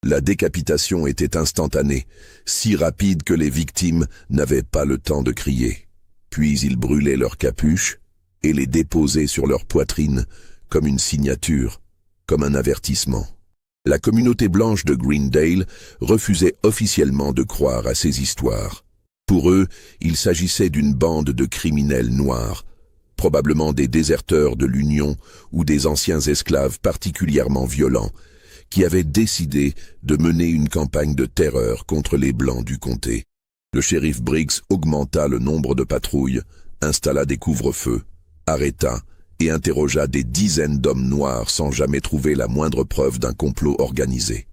La décapitation était instantanée, si rapide que les victimes n'avaient pas le temps de crier. Puis il brûlait leurs capuches et les déposait sur leur poitrine comme une signature, comme un avertissement. La communauté blanche de Greendale refusait officiellement de croire à ces histoires. Pour eux, il s'agissait d'une bande de criminels noirs, probablement des déserteurs de l'Union ou des anciens esclaves particulièrement violents, qui avaient décidé de mener une campagne de terreur contre les Blancs du comté. Le shérif Briggs augmenta le nombre de patrouilles, installa des couvre-feux, arrêta et interrogea des dizaines d'hommes noirs sans jamais trouver la moindre preuve d'un complot organisé.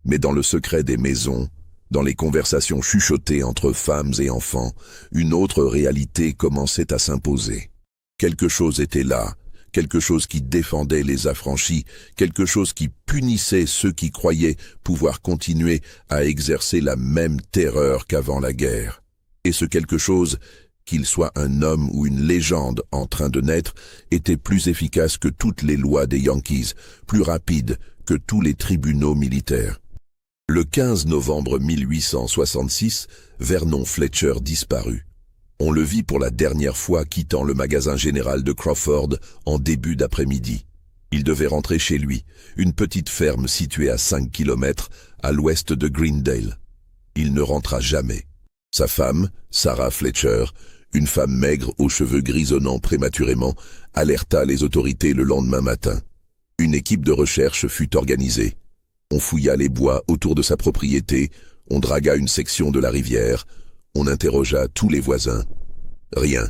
Mais dans le secret des maisons, dans les conversations chuchotées entre femmes et enfants, une autre réalité commençait à s'imposer. Quelque chose était là, quelque chose qui défendait les affranchis, quelque chose qui punissait ceux qui croyaient pouvoir continuer à exercer la même terreur qu'avant la guerre. Et ce quelque chose, qu'il soit un homme ou une légende en train de naître, était plus efficace que toutes les lois des Yankees, plus rapide que tous les tribunaux militaires. Le 15 novembre 1866, Vernon Fletcher disparut. On le vit pour la dernière fois quittant le magasin général de Crawford en début d'après-midi. Il devait rentrer chez lui, une petite ferme située à 5 kilomètres à l'ouest de Greendale. Il ne rentra jamais. Sa femme, Sarah Fletcher, une femme maigre aux cheveux grisonnants prématurément, alerta les autorités le lendemain matin. Une équipe de recherche fut organisée. On fouilla les bois autour de sa propriété, on dragua une section de la rivière, on interrogea tous les voisins. Rien.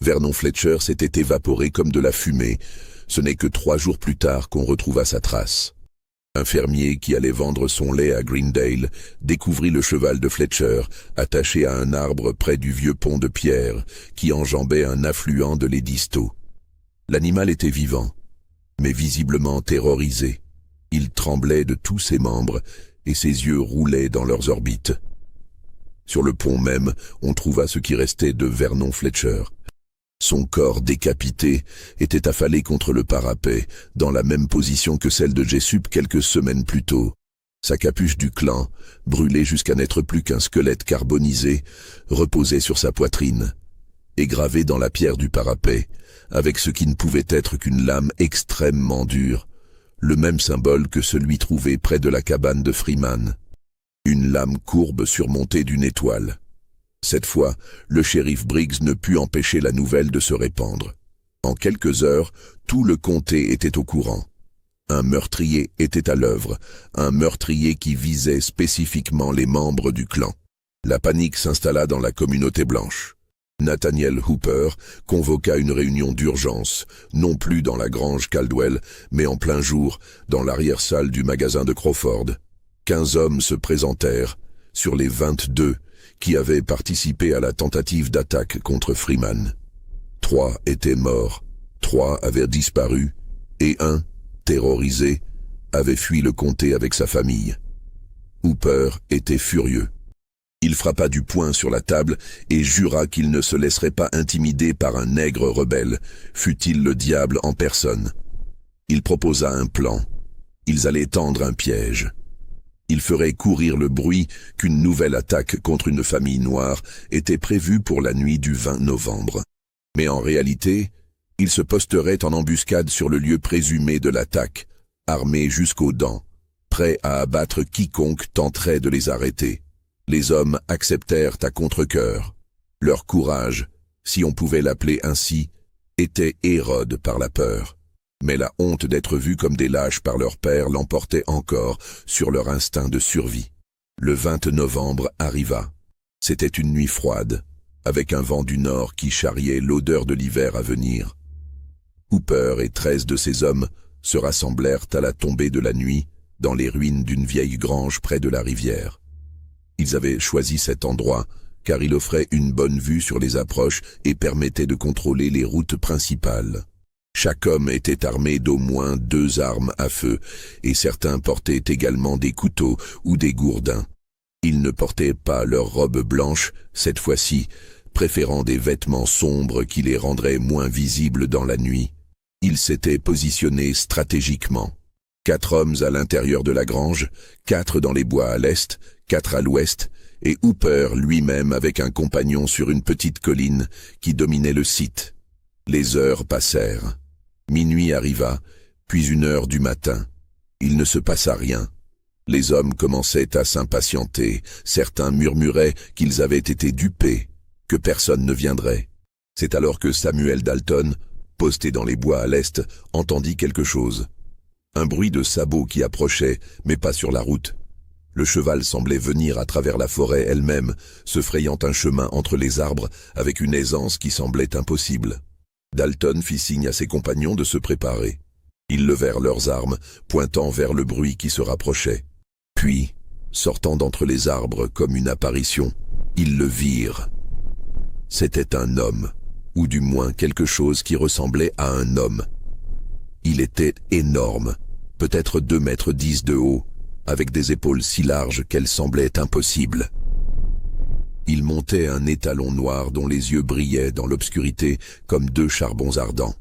Vernon Fletcher s'était évaporé comme de la fumée. Ce n'est que 3 jours plus tard qu'on retrouva sa trace. Un fermier qui allait vendre son lait à Greendale découvrit le cheval de Fletcher attaché à un arbre près du vieux pont de pierre qui enjambait un affluent de l'Edisto. L'animal était vivant, mais visiblement terrorisé. Il tremblait de tous ses membres et ses yeux roulaient dans leurs orbites. Sur le pont même, on trouva ce qui restait de Vernon Fletcher. Son corps décapité était affalé contre le parapet, dans la même position que celle de Jessup quelques semaines plus tôt. Sa capuche du clan, brûlée jusqu'à n'être plus qu'un squelette carbonisé, reposait sur sa poitrine. Et gravé dans la pierre du parapet, avec ce qui ne pouvait être qu'une lame extrêmement dure, le même symbole que celui trouvé près de la cabane de Freeman. Une lame courbe surmontée d'une étoile. Cette fois, le shérif Briggs ne put empêcher la nouvelle de se répandre. En quelques heures, tout le comté était au courant. Un meurtrier était à l'œuvre, un meurtrier qui visait spécifiquement les membres du clan. La panique s'installa dans la communauté blanche. Nathaniel Hooper convoqua une réunion d'urgence, non plus dans la grange Caldwell, mais en plein jour, dans l'arrière-salle du magasin de Crawford. 15 hommes se présentèrent, sur les 22 qui avaient participé à la tentative d'attaque contre Freeman. 3 étaient morts, 3 avaient disparu, et un, terrorisé, avait fui le comté avec sa famille. Hooper était furieux. Il frappa du poing sur la table et jura qu'il ne se laisserait pas intimider par un nègre rebelle, fût-il le diable en personne. Il proposa un plan. Ils allaient tendre un piège. Il ferait courir le bruit qu'une nouvelle attaque contre une famille noire était prévue pour la nuit du 20 novembre. Mais en réalité, il se posterait en embuscade sur le lieu présumé de l'attaque, armé jusqu'aux dents, prêt à abattre quiconque tenterait de les arrêter. Les hommes acceptèrent à contre-cœur. Leur courage, si on pouvait l'appeler ainsi, était érode par la peur. Mais la honte d'être vus comme des lâches par leur père l'emportait encore sur leur instinct de survie. Le 20 novembre arriva. C'était une nuit froide, avec un vent du nord qui charriait l'odeur de l'hiver à venir. Hooper et 13 de ses hommes se rassemblèrent à la tombée de la nuit dans les ruines d'une vieille grange près de la rivière. Ils avaient choisi cet endroit car il offrait une bonne vue sur les approches et permettait de contrôler les routes principales. Chaque homme était armé d'au moins 2 armes à feu, et certains portaient également des couteaux ou des gourdins. Ils ne portaient pas leurs robes blanches, cette fois-ci, préférant des vêtements sombres qui les rendraient moins visibles dans la nuit. Ils s'étaient positionnés stratégiquement. 4 hommes à l'intérieur de la grange, 4 dans les bois à l'est, 4 à l'ouest, et Hooper lui-même avec un compagnon sur une petite colline qui dominait le site. Les heures passèrent. Minuit arriva, puis 1h du matin. Il ne se passa rien. Les hommes commençaient à s'impatienter. Certains murmuraient qu'ils avaient été dupés, que personne ne viendrait. C'est alors que Samuel Dalton, posté dans les bois à l'est, entendit quelque chose. Un bruit de sabots qui approchait, mais pas sur la route. Le cheval semblait venir à travers la forêt elle-même, se frayant un chemin entre les arbres avec une aisance qui semblait impossible. Dalton fit signe à ses compagnons de se préparer. Ils levèrent leurs armes, pointant vers le bruit qui se rapprochait. Puis, sortant d'entre les arbres comme une apparition, ils le virent. C'était un homme, ou du moins quelque chose qui ressemblait à un homme. Il était énorme, peut-être 2,10 mètres de haut, avec des épaules si larges qu'elles semblaient impossibles. Il montait un étalon noir dont les yeux brillaient dans l'obscurité comme 2 charbons ardents.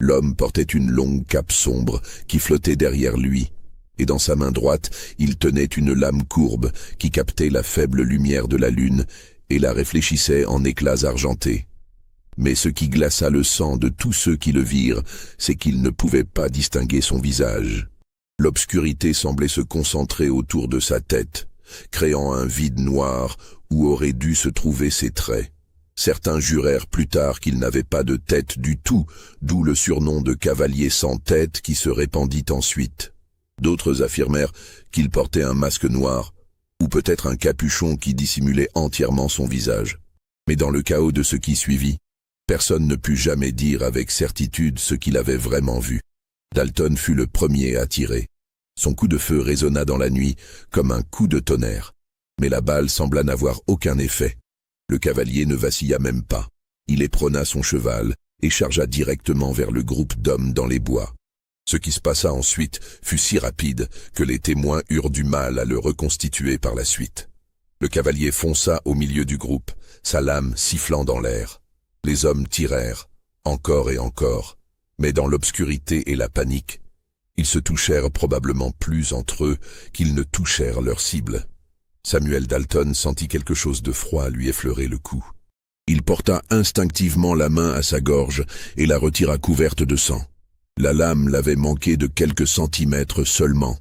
L'homme portait une longue cape sombre qui flottait derrière lui, et dans sa main droite, il tenait une lame courbe qui captait la faible lumière de la lune et la réfléchissait en éclats argentés. Mais ce qui glaça le sang de tous ceux qui le virent, c'est qu'ils ne pouvaient pas distinguer son visage. L'obscurité semblait se concentrer autour de sa tête, créant un vide noir où auraient dû se trouver ses traits. Certains jurèrent plus tard qu'il n'avait pas de tête du tout, d'où le surnom de cavalier sans tête qui se répandit ensuite. D'autres affirmèrent qu'il portait un masque noir, ou peut-être un capuchon qui dissimulait entièrement son visage. Mais dans le chaos de ce qui suivit, personne ne put jamais dire avec certitude ce qu'il avait vraiment vu. Dalton fut le premier à tirer. Son coup de feu résonna dans la nuit comme un coup de tonnerre, mais la balle sembla n'avoir aucun effet. Le cavalier ne vacilla même pas. Il éperonna son cheval et chargea directement vers le groupe d'hommes dans les bois. Ce qui se passa ensuite fut si rapide que les témoins eurent du mal à le reconstituer par la suite. Le cavalier fonça au milieu du groupe, sa lame sifflant dans l'air. Les hommes tirèrent, encore et encore, mais dans l'obscurité et la panique, ils se touchèrent probablement plus entre eux qu'ils ne touchèrent leur cible. Samuel Dalton sentit quelque chose de froid lui effleurer le cou. Il porta instinctivement la main à sa gorge et la retira couverte de sang. La lame l'avait manqué de quelques centimètres seulement,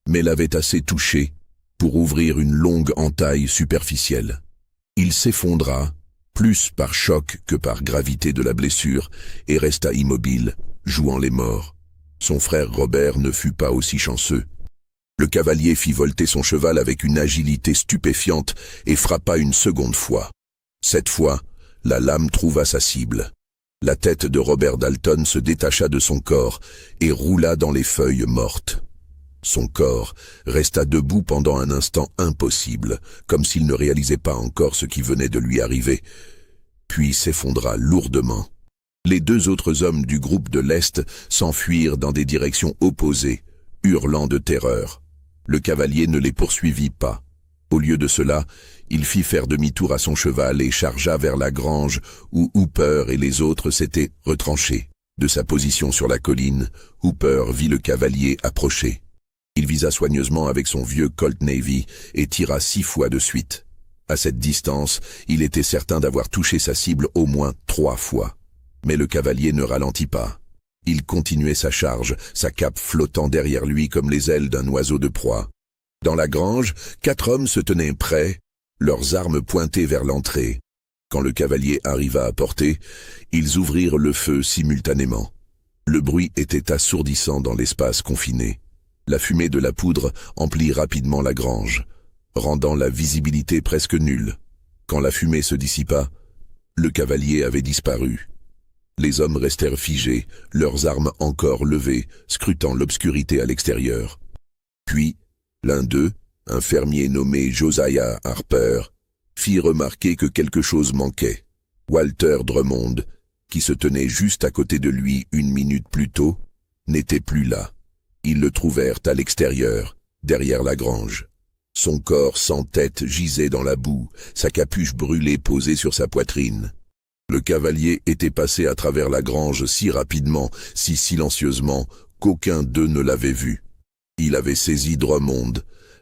mais l'avait assez touché pour ouvrir une longue entaille superficielle. Il s'effondra, plus par choc que par gravité de la blessure, et resta immobile, jouant les morts. Son frère Robert ne fut pas aussi chanceux. Le cavalier fit volter son cheval avec une agilité stupéfiante et frappa une seconde fois. Cette fois, la lame trouva sa cible. La tête de Robert Dalton se détacha de son corps et roula dans les feuilles mortes. Son corps resta debout pendant un instant impossible, comme s'il ne réalisait pas encore ce qui venait de lui arriver, puis s'effondra lourdement. Les deux autres hommes du groupe de l'Est s'enfuirent dans des directions opposées, hurlant de terreur. Le cavalier ne les poursuivit pas. Au lieu de cela, il fit faire demi-tour à son cheval et chargea vers la grange où Hooper et les autres s'étaient retranchés. De sa position sur la colline, Hooper vit le cavalier approcher. Il visa soigneusement avec son vieux Colt Navy et tira 6 fois de suite. À cette distance, il était certain d'avoir touché sa cible au moins 3 fois. Mais le cavalier ne ralentit pas. Il continuait sa charge, sa cape flottant derrière lui comme les ailes d'un oiseau de proie. Dans la grange, 4 hommes se tenaient prêts, leurs armes pointées vers l'entrée. Quand le cavalier arriva à portée, ils ouvrirent le feu simultanément. Le bruit était assourdissant dans l'espace confiné. La fumée de la poudre emplit rapidement la grange, rendant la visibilité presque nulle. Quand la fumée se dissipa, le cavalier avait disparu. Les hommes restèrent figés, leurs armes encore levées, scrutant l'obscurité à l'extérieur. Puis, l'un d'eux, un fermier nommé Josiah Harper, fit remarquer que quelque chose manquait. Walter Drummond, qui se tenait juste à côté de lui 1 minute plus tôt, n'était plus là. Ils le trouvèrent à l'extérieur, derrière la grange. Son corps sans tête gisait dans la boue, sa capuche brûlée posée sur sa poitrine. Le cavalier était passé à travers la grange si rapidement, si silencieusement, qu'aucun d'eux ne l'avait vu. Il avait saisi Drummond,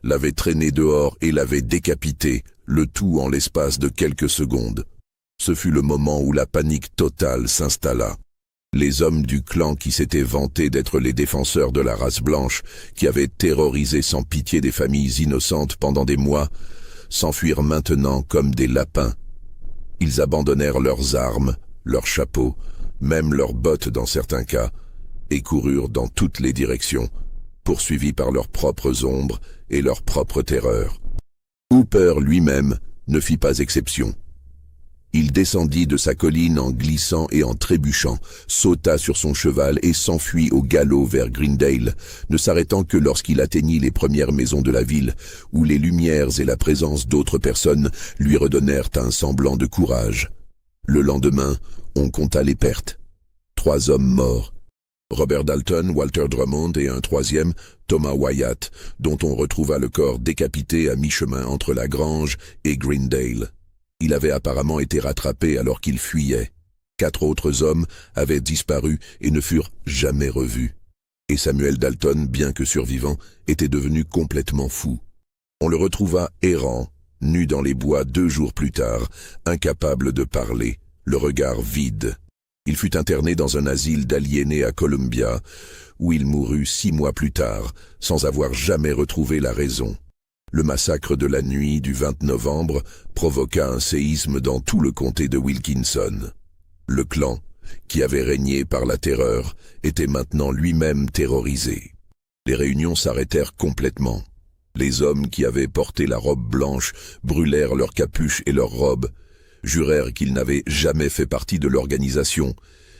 l'avait traîné dehors et l'avait décapité, le tout en l'espace de quelques secondes. Ce fut le moment où la panique totale s'installa. Les hommes du clan qui s'étaient vantés d'être les défenseurs de la race blanche, qui avaient terrorisé sans pitié des familles innocentes pendant des mois, s'enfuirent maintenant comme des lapins. Ils abandonnèrent leurs armes, leurs chapeaux, même leurs bottes dans certains cas, et coururent dans toutes les directions, poursuivis par leurs propres ombres et leur propre terreur. Hooper lui-même ne fit pas exception. Il descendit de sa colline en glissant et en trébuchant, sauta sur son cheval et s'enfuit au galop vers Greendale, ne s'arrêtant que lorsqu'il atteignit les premières maisons de la ville, où les lumières et la présence d'autres personnes lui redonnèrent un semblant de courage. Le lendemain, on compta les pertes. 3 hommes morts. Robert Dalton, Walter Drummond et un 3e, Thomas Wyatt, dont on retrouva le corps décapité à mi-chemin entre la grange et Greendale. Il avait apparemment été rattrapé alors qu'il fuyait. 4 autres hommes avaient disparu et ne furent jamais revus. Et Samuel Dalton, bien que survivant, était devenu complètement fou. On le retrouva errant, nu dans les bois 2 jours plus tard, incapable de parler, le regard vide. Il fut interné dans un asile d'aliénés à Columbia, où il mourut 6 mois plus tard, sans avoir jamais retrouvé la raison. Le massacre de la nuit du 20 novembre provoqua un séisme dans tout le comté de Wilkinson. Le clan, qui avait régné par la terreur, était maintenant lui-même terrorisé. Les réunions s'arrêtèrent complètement. Les hommes qui avaient porté la robe blanche brûlèrent leurs capuches et leurs robes, jurèrent qu'ils n'avaient jamais fait partie de l'organisation,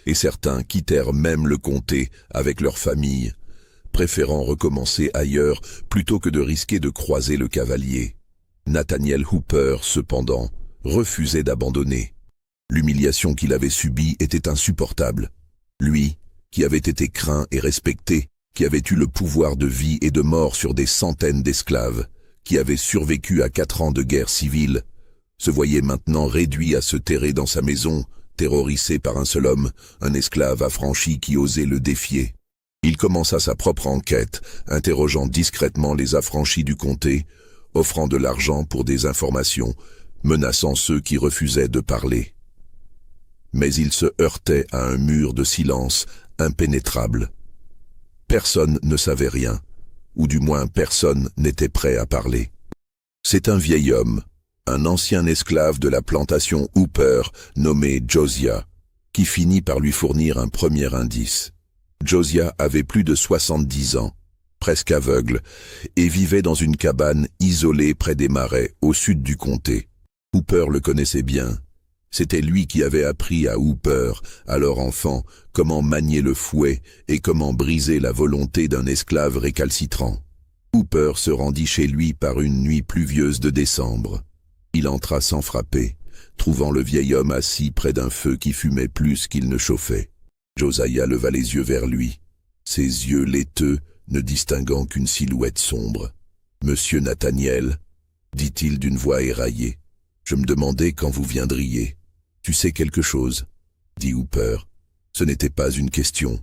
et certains quittèrent même le comté avec leurs familles, préférant recommencer ailleurs plutôt que de risquer de croiser le cavalier. Nathaniel Hooper, cependant, refusait d'abandonner. L'humiliation qu'il avait subie était insupportable. Lui, qui avait été craint et respecté, qui avait eu le pouvoir de vie et de mort sur des centaines d'esclaves, qui avait survécu à 4 ans de guerre civile, se voyait maintenant réduit à se terrer dans sa maison, terrorisé par un seul homme, un esclave affranchi qui osait le défier. Il commença sa propre enquête, interrogeant discrètement les affranchis du comté, offrant de l'argent pour des informations, menaçant ceux qui refusaient de parler. Mais il se heurtait à un mur de silence impénétrable. Personne ne savait rien, ou du moins personne n'était prêt à parler. C'est un vieil homme, un ancien esclave de la plantation Hooper, nommé Josiah, qui finit par lui fournir un premier indice. Josiah avait plus de 70 ans, presque aveugle, et vivait dans une cabane isolée près des marais, au sud du comté. Hooper le connaissait bien. C'était lui qui avait appris à Hooper, alors enfant, comment manier le fouet et comment briser la volonté d'un esclave récalcitrant. Hooper se rendit chez lui par une nuit pluvieuse de décembre. Il entra sans frapper, trouvant le vieil homme assis près d'un feu qui fumait plus qu'il ne chauffait. Josiah leva les yeux vers lui, ses yeux laiteux ne distinguant qu'une silhouette sombre. « Monsieur Nathaniel, » dit-il d'une voix éraillée, « je me demandais quand vous viendriez. Tu sais quelque chose ?» dit Hooper. « Ce n'était pas une question.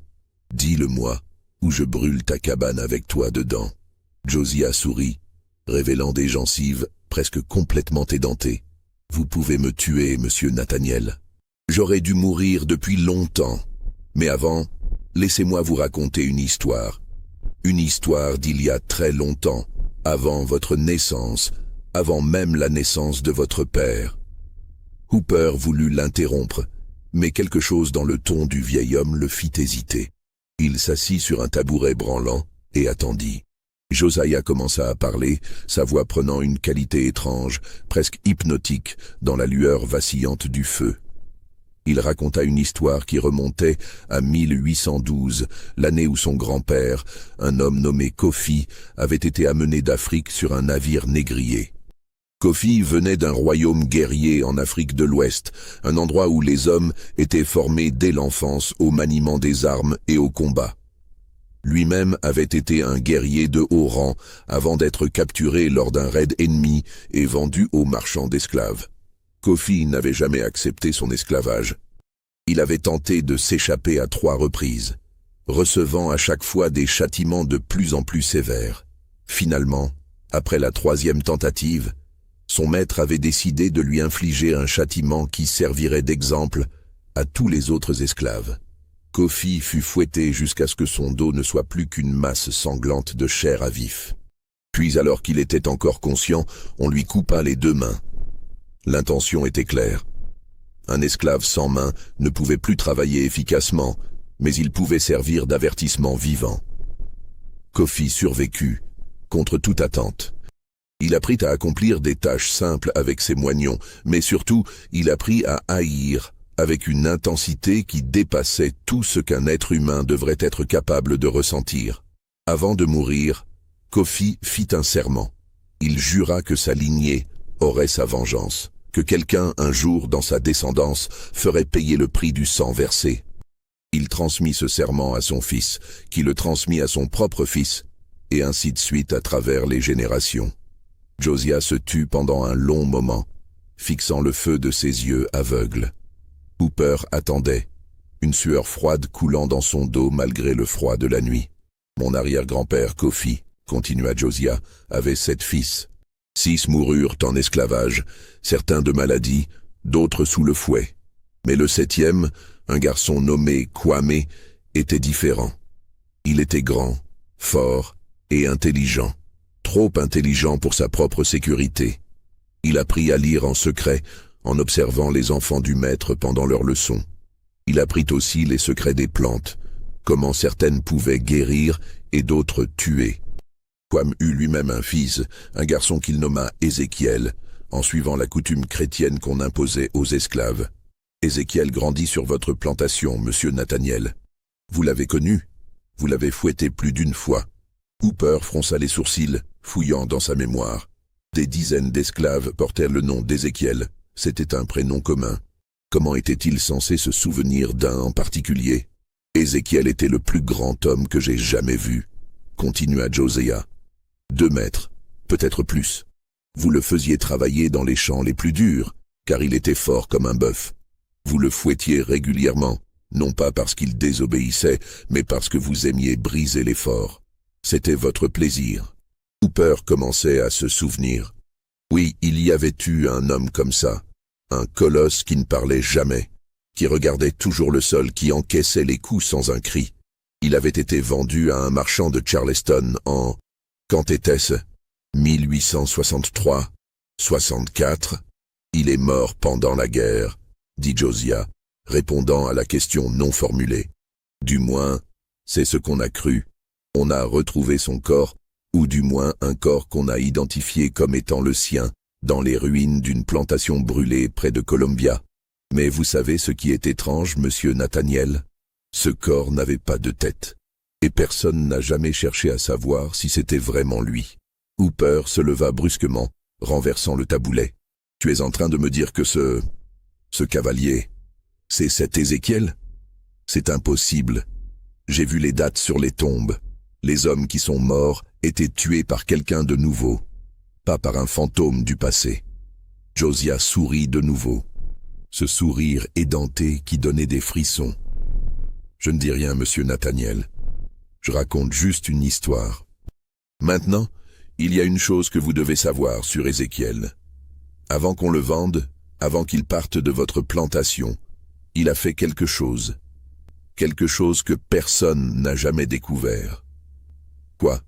Dis-le-moi, ou je brûle ta cabane avec toi dedans. » Josiah sourit, révélant des gencives presque complètement édentées. « Vous pouvez me tuer, monsieur Nathaniel. J'aurais dû mourir depuis longtemps. Mais avant, laissez-moi vous raconter une histoire. Une histoire d'il y a très longtemps, avant votre naissance, avant même la naissance de votre père. » Hooper voulut l'interrompre, mais quelque chose dans le ton du vieil homme le fit hésiter. Il s'assit sur un tabouret branlant et attendit. Josiah commença à parler, sa voix prenant une qualité étrange, presque hypnotique, dans la lueur vacillante du feu. Il raconta une histoire qui remontait à 1812, l'année où son grand-père, un homme nommé Kofi, avait été amené d'Afrique sur un navire négrier. Kofi venait d'un royaume guerrier en Afrique de l'Ouest, un endroit où les hommes étaient formés dès l'enfance au maniement des armes et au combat. Lui-même avait été un guerrier de haut rang avant d'être capturé lors d'un raid ennemi et vendu aux marchands d'esclaves. Kofi n'avait jamais accepté son esclavage. Il avait tenté de s'échapper à 3 reprises, recevant à chaque fois des châtiments de plus en plus sévères. Finalement, après la 3e tentative, son maître avait décidé de lui infliger un châtiment qui servirait d'exemple à tous les autres esclaves. Kofi fut fouetté jusqu'à ce que son dos ne soit plus qu'une masse sanglante de chair à vif. Puis, alors qu'il était encore conscient, on lui coupa les 2 mains. L'intention était claire. Un esclave sans main ne pouvait plus travailler efficacement, mais il pouvait servir d'avertissement vivant. Kofi survécut, contre toute attente. Il apprit à accomplir des tâches simples avec ses moignons, mais surtout, il apprit à haïr avec une intensité qui dépassait tout ce qu'un être humain devrait être capable de ressentir. Avant de mourir, Kofi fit un serment. Il jura que sa lignée aurait sa vengeance, que quelqu'un, un jour, dans sa descendance, ferait payer le prix du sang versé. Il transmit ce serment à son fils, qui le transmit à son propre fils, et ainsi de suite à travers les générations. Josiah se tut pendant un long moment, fixant le feu de ses yeux aveugles. Hooper attendait, une sueur froide coulant dans son dos malgré le froid de la nuit. Mon arrière-grand-père Kofi, continua Josiah, avait 7 fils. 6 moururent en esclavage, certains de maladie, d'autres sous le fouet. Mais le 7e, un garçon nommé Kwame, était différent. Il était grand, fort et intelligent. Trop intelligent pour sa propre sécurité. Il apprit à lire en secret, en observant les enfants du maître pendant leurs leçons. Il apprit aussi les secrets des plantes, comment certaines pouvaient guérir et d'autres tuer. Kwame eut lui-même un fils, un garçon qu'il nomma Ézéchiel, en suivant la coutume chrétienne qu'on imposait aux esclaves. Ézéchiel grandit sur votre plantation, monsieur Nathaniel. Vous l'avez connu, vous l'avez fouetté plus d'une fois. Hooper fronça les sourcils, fouillant dans sa mémoire. Des dizaines d'esclaves portèrent le nom d'Ézéchiel. C'était un prénom commun. Comment était-il censé se souvenir d'un en particulier? Ézéchiel était le plus grand homme que j'ai jamais vu, continua Josiah. 2 mètres, peut-être plus. Vous le faisiez travailler dans les champs les plus durs, car il était fort comme un bœuf. Vous le fouettiez régulièrement, non pas parce qu'il désobéissait, mais parce que vous aimiez briser les forts. C'était votre plaisir. Hooper commençait à se souvenir. Oui, il y avait eu un homme comme ça, un colosse qui ne parlait jamais, qui regardait toujours le sol, qui encaissait les coups sans un cri. Il avait été vendu à un marchand de Charleston en... Quand était-ce? 1863, 64. Il est mort pendant la guerre, dit Josiah, répondant à la question non formulée. Du moins, c'est ce qu'on a cru. On a retrouvé son corps, ou du moins un corps qu'on a identifié comme étant le sien, dans les ruines d'une plantation brûlée près de Columbia. Mais vous savez ce qui est étrange, monsieur Nathaniel? Ce corps n'avait pas de tête, et personne n'a jamais cherché à savoir si c'était vraiment lui. Hooper se leva brusquement, renversant le taboulet. Tu es en train de me dire que ce cavalier, c'est cet Ézéchiel? C'est impossible. J'ai vu les dates sur les tombes. Les hommes qui sont morts étaient tués par quelqu'un de nouveau, pas par un fantôme du passé. Josiah sourit de nouveau, ce sourire édenté qui donnait des frissons. Je ne dis rien, monsieur Nathaniel. Je raconte juste une histoire. Maintenant, il y a une chose que vous devez savoir sur Ézéchiel. Avant qu'on le vende, avant qu'il parte de votre plantation, il a fait quelque chose que personne n'a jamais découvert. Quoi?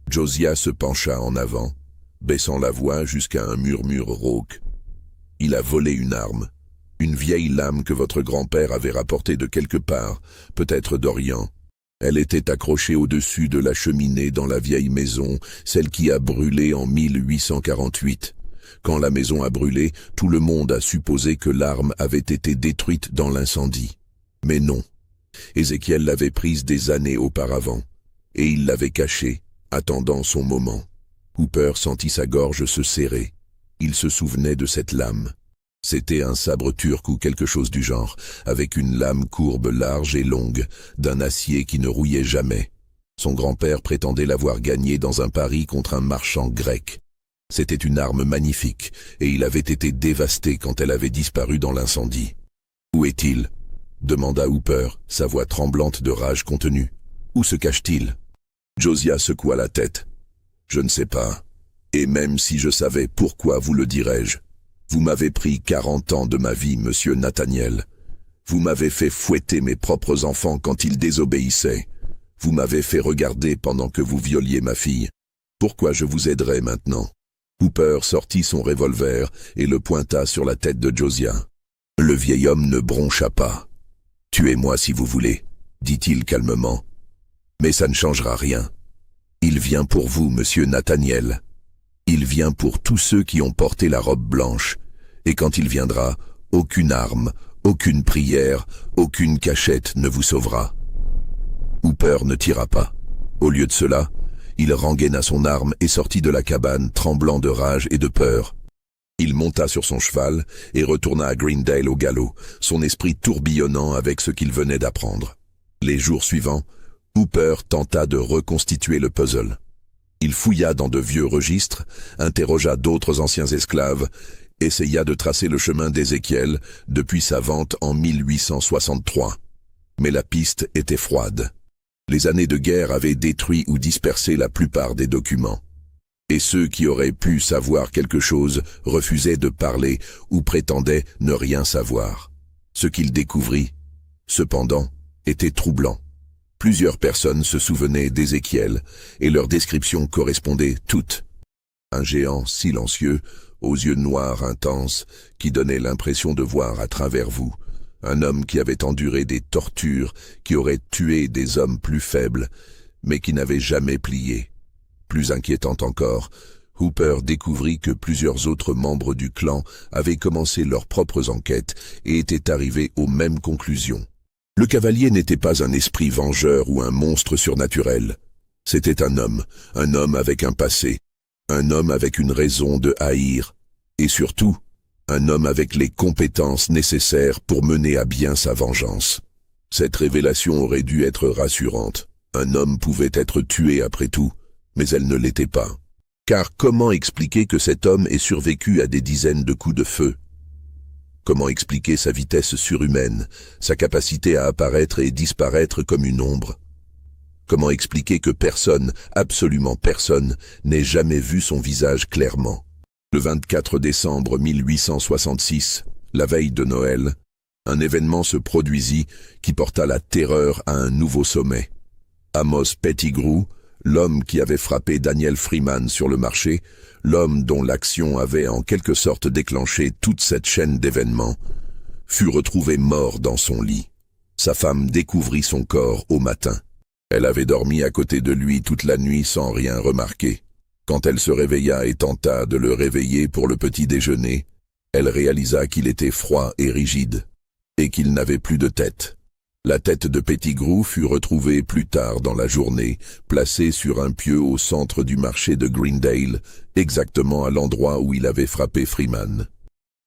Josiah se pencha en avant, baissant la voix jusqu'à un murmure rauque. Il a volé une arme, une vieille lame que votre grand-père avait rapportée de quelque part, peut-être d'Orient. Elle était accrochée au-dessus de la cheminée dans la vieille maison, celle qui a brûlé en 1848. Quand la maison a brûlé, tout le monde a supposé que l'arme avait été détruite dans l'incendie. Mais non. Ézéchiel l'avait prise des années auparavant, et il l'avait cachée, attendant son moment. Hooper sentit sa gorge se serrer. Il se souvenait de cette lame. C'était un sabre turc ou quelque chose du genre, avec une lame courbe large et longue, d'un acier qui ne rouillait jamais. Son grand-père prétendait l'avoir gagnée dans un pari contre un marchand grec. C'était une arme magnifique, et il avait été dévasté quand elle avait disparu dans l'incendie. « Où est-il » demanda Hooper, sa voix tremblante de rage contenue. « Où se cache-t-il » Josiah secoua la tête. « Je ne sais pas. Et même si je savais, pourquoi vous le dirais-je? Vous m'avez pris 40 ans de ma vie, monsieur Nathaniel. Vous m'avez fait fouetter mes propres enfants quand ils désobéissaient. Vous m'avez fait regarder pendant que vous violiez ma fille. Pourquoi je vous aiderais maintenant ?» Hooper sortit son revolver et le pointa sur la tête de Josiah. Le vieil homme ne broncha pas. « Tuez-moi si vous voulez, » dit-il calmement. « Mais ça ne changera rien. Il vient pour vous, monsieur Nathaniel. Il vient pour tous ceux qui ont porté la robe blanche. Et quand il viendra, aucune arme, aucune prière, aucune cachette ne vous sauvera. » Hooper ne tira pas. Au lieu de cela, il rengaina son arme et sortit de la cabane, tremblant de rage et de peur. Il monta sur son cheval et retourna à Greendale au galop, son esprit tourbillonnant avec ce qu'il venait d'apprendre. Les jours suivants, Hooper tenta de reconstituer le puzzle. Il fouilla dans de vieux registres, interrogea d'autres anciens esclaves, essaya de tracer le chemin d'Ézéchiel depuis sa vente en 1863. Mais la piste était froide. Les années de guerre avaient détruit ou dispersé la plupart des documents. Et ceux qui auraient pu savoir quelque chose refusaient de parler ou prétendaient ne rien savoir. Ce qu'il découvrit, cependant, était troublant. Plusieurs personnes se souvenaient d'Ézéchiel, et leurs descriptions correspondaient toutes. Un géant silencieux, aux yeux noirs intenses, qui donnait l'impression de voir à travers vous. Un homme qui avait enduré des tortures, qui aurait tué des hommes plus faibles, mais qui n'avait jamais plié. Plus inquiétant encore, Hooper découvrit que plusieurs autres membres du clan avaient commencé leurs propres enquêtes et étaient arrivés aux mêmes conclusions. Le cavalier n'était pas un esprit vengeur ou un monstre surnaturel. C'était un homme avec un passé, un homme avec une raison de haïr, et surtout, un homme avec les compétences nécessaires pour mener à bien sa vengeance. Cette révélation aurait dû être rassurante. Un homme pouvait être tué après tout, mais elle ne l'était pas. Car comment expliquer que cet homme ait survécu à des dizaines de coups de feu? Comment expliquer sa vitesse surhumaine, sa capacité à apparaître et disparaître comme une ombre? Comment expliquer que personne, absolument personne, n'ait jamais vu son visage clairement? Le 24 décembre 1866, la veille de Noël, un événement se produisit qui porta la terreur à un nouveau sommet. Amos Pettigrew, l'homme qui avait frappé Daniel Freeman sur le marché, l'homme dont l'action avait en quelque sorte déclenché toute cette chaîne d'événements, fut retrouvé mort dans son lit. Sa femme découvrit son corps au matin. Elle avait dormi à côté de lui toute la nuit sans rien remarquer. Quand elle se réveilla et tenta de le réveiller pour le petit déjeuner, elle réalisa qu'il était froid et rigide, et qu'il n'avait plus de tête. La tête de Pettigrew fut retrouvée plus tard dans la journée, placée sur un pieu au centre du marché de Greendale, exactement à l'endroit où il avait frappé Freeman.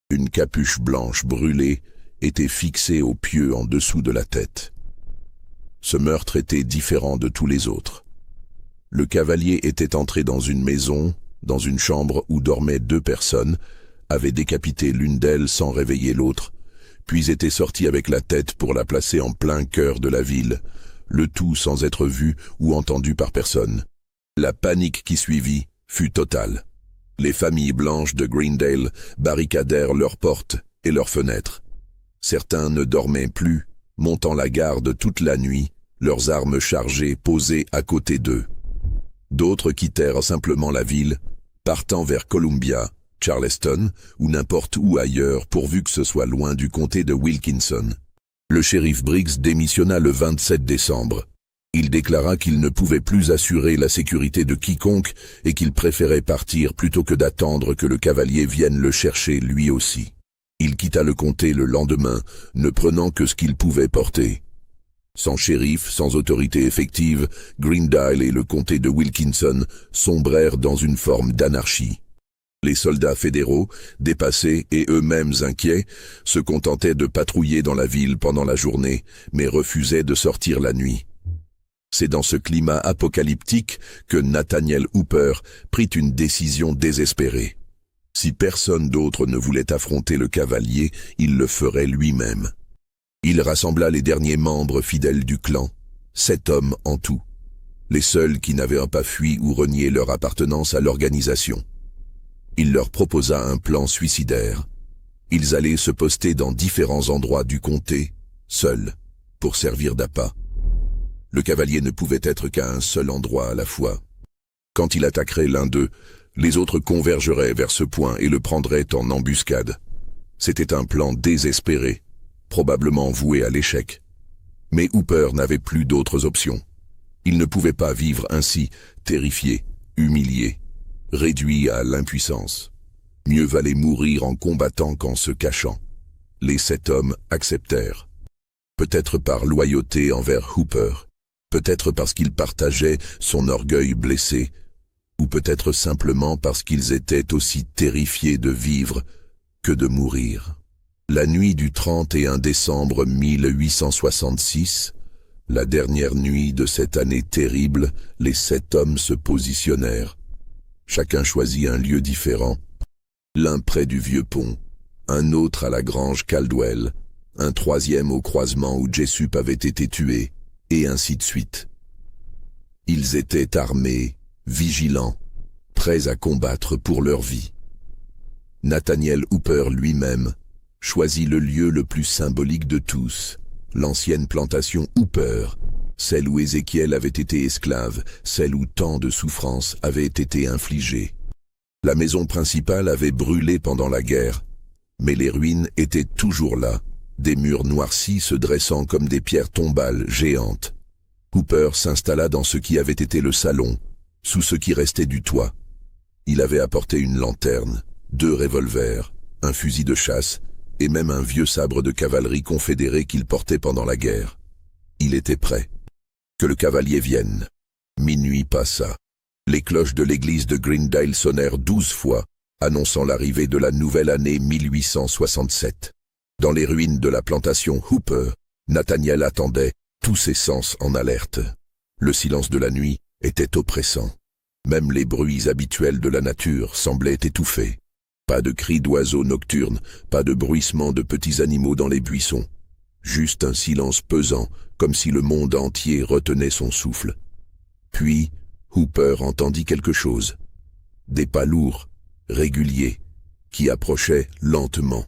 Une capuche blanche brûlée était fixée au pieu en dessous de la tête. Ce meurtre était différent de tous les autres. Le cavalier était entré dans une maison, dans une chambre où dormaient 2 personnes, avait décapité l'une d'elles sans réveiller l'autre, puis était sorti avec la tête pour la placer en plein cœur de la ville, le tout sans être vu ou entendu par personne. La panique qui suivit fut totale. Les familles blanches de Greendale barricadèrent leurs portes et leurs fenêtres. Certains ne dormaient plus, montant la garde toute la nuit, leurs armes chargées posées à côté d'eux. D'autres quittèrent simplement la ville, partant vers Columbia, Charleston ou n'importe où ailleurs pourvu que ce soit loin du comté de Wilkinson. Le shérif Briggs démissionna le 27 décembre. Il déclara qu'il ne pouvait plus assurer la sécurité de quiconque et qu'il préférait partir plutôt que d'attendre que le cavalier vienne le chercher lui aussi. Il quitta le comté le lendemain, ne prenant que ce qu'il pouvait porter. Sans shérif, sans autorité effective, Greendale et le comté de Wilkinson sombrèrent dans une forme d'anarchie. Les soldats fédéraux, dépassés et eux-mêmes inquiets, se contentaient de patrouiller dans la ville pendant la journée, mais refusaient de sortir la nuit. C'est dans ce climat apocalyptique que Nathaniel Hooper prit une décision désespérée. Si personne d'autre ne voulait affronter le cavalier, il le ferait lui-même. Il rassembla les derniers membres fidèles du clan, 7 hommes en tout, les seuls qui n'avaient pas fui ou renié leur appartenance à l'organisation. Il leur proposa un plan suicidaire. Ils allaient se poster dans différents endroits du comté, seuls, pour servir d'appât. Le cavalier ne pouvait être qu'à un seul endroit à la fois. Quand il attaquerait l'un d'eux, les autres convergeraient vers ce point et le prendraient en embuscade. C'était un plan désespéré, probablement voué à l'échec. Mais Hooper n'avait plus d'autres options. Il ne pouvait pas vivre ainsi, terrifié, humilié, réduit à l'impuissance. Mieux valait mourir en combattant qu'en se cachant. Les 7 hommes acceptèrent. Peut-être par loyauté envers Hooper, peut-être parce qu'ils partageaient son orgueil blessé, ou peut-être simplement parce qu'ils étaient aussi terrifiés de vivre que de mourir. La nuit du 31 décembre 1866, la dernière nuit de cette année terrible, les 7 hommes se positionnèrent. Chacun choisit un lieu différent. L'un près du vieux pont, un autre à la grange Caldwell, un troisième au croisement où Jessup avait été tué, et ainsi de suite. Ils étaient armés, vigilants, prêts à combattre pour leur vie. Nathaniel Hooper lui-même choisit le lieu le plus symbolique de tous, l'ancienne plantation Hooper, celle où Ézéchiel avait été esclave, celle où tant de souffrances avaient été infligées. La maison principale avait brûlé pendant la guerre, mais les ruines étaient toujours là, des murs noircis se dressant comme des pierres tombales géantes. Hooper s'installa dans ce qui avait été le salon, sous ce qui restait du toit. Il avait apporté une lanterne, 2 revolvers, un fusil de chasse et même un vieux sabre de cavalerie confédéré qu'il portait pendant la guerre. Il était prêt. Que le cavalier vienne. Minuit passa. Les cloches de l'église de Greendale sonnèrent 12 fois, annonçant l'arrivée de la nouvelle année 1867. Dans les ruines de la plantation Hooper, Nathaniel attendait, tous ses sens en alerte. Le silence de la nuit était oppressant. Même les bruits habituels de la nature semblaient étouffés. Pas de cris d'oiseaux nocturnes, pas de bruissement de petits animaux dans les buissons. Juste un silence pesant, comme si le monde entier retenait son souffle. Puis, Hooper entendit quelque chose. Des pas lourds, réguliers, qui approchaient lentement.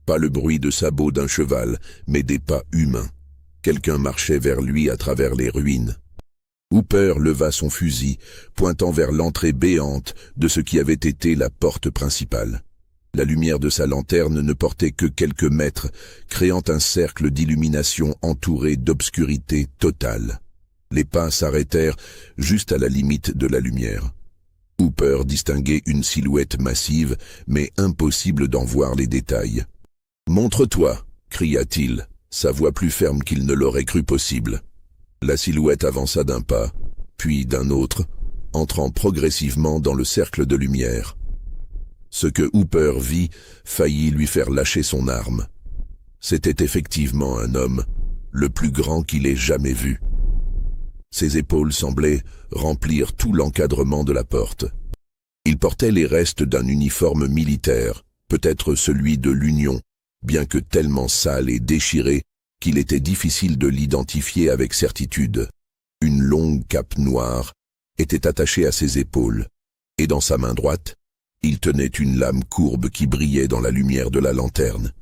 Pas le bruit de sabots d'un cheval, mais des pas humains. Quelqu'un marchait vers lui à travers les ruines. Hooper leva son fusil, pointant vers l'entrée béante de ce qui avait été la porte principale. La lumière de sa lanterne ne portait que quelques mètres, créant un cercle d'illumination entouré d'obscurité totale. Les pas s'arrêtèrent juste à la limite de la lumière. Hooper distinguait une silhouette massive, mais impossible d'en voir les détails. « Montre-toi » cria-t-il, sa voix plus ferme qu'il ne l'aurait cru possible. La silhouette avança d'un pas, puis d'un autre, entrant progressivement dans le cercle de lumière. Ce que Hooper vit faillit lui faire lâcher son arme. C'était effectivement un homme, le plus grand qu'il ait jamais vu. Ses épaules semblaient remplir tout l'encadrement de la porte. Il portait les restes d'un uniforme militaire, peut-être celui de l'Union, bien que tellement sale et déchiré qu'il était difficile de l'identifier avec certitude. Une longue cape noire était attachée à ses épaules, et dans sa main droite, il tenait une lame courbe qui brillait dans la lumière de la lanterne,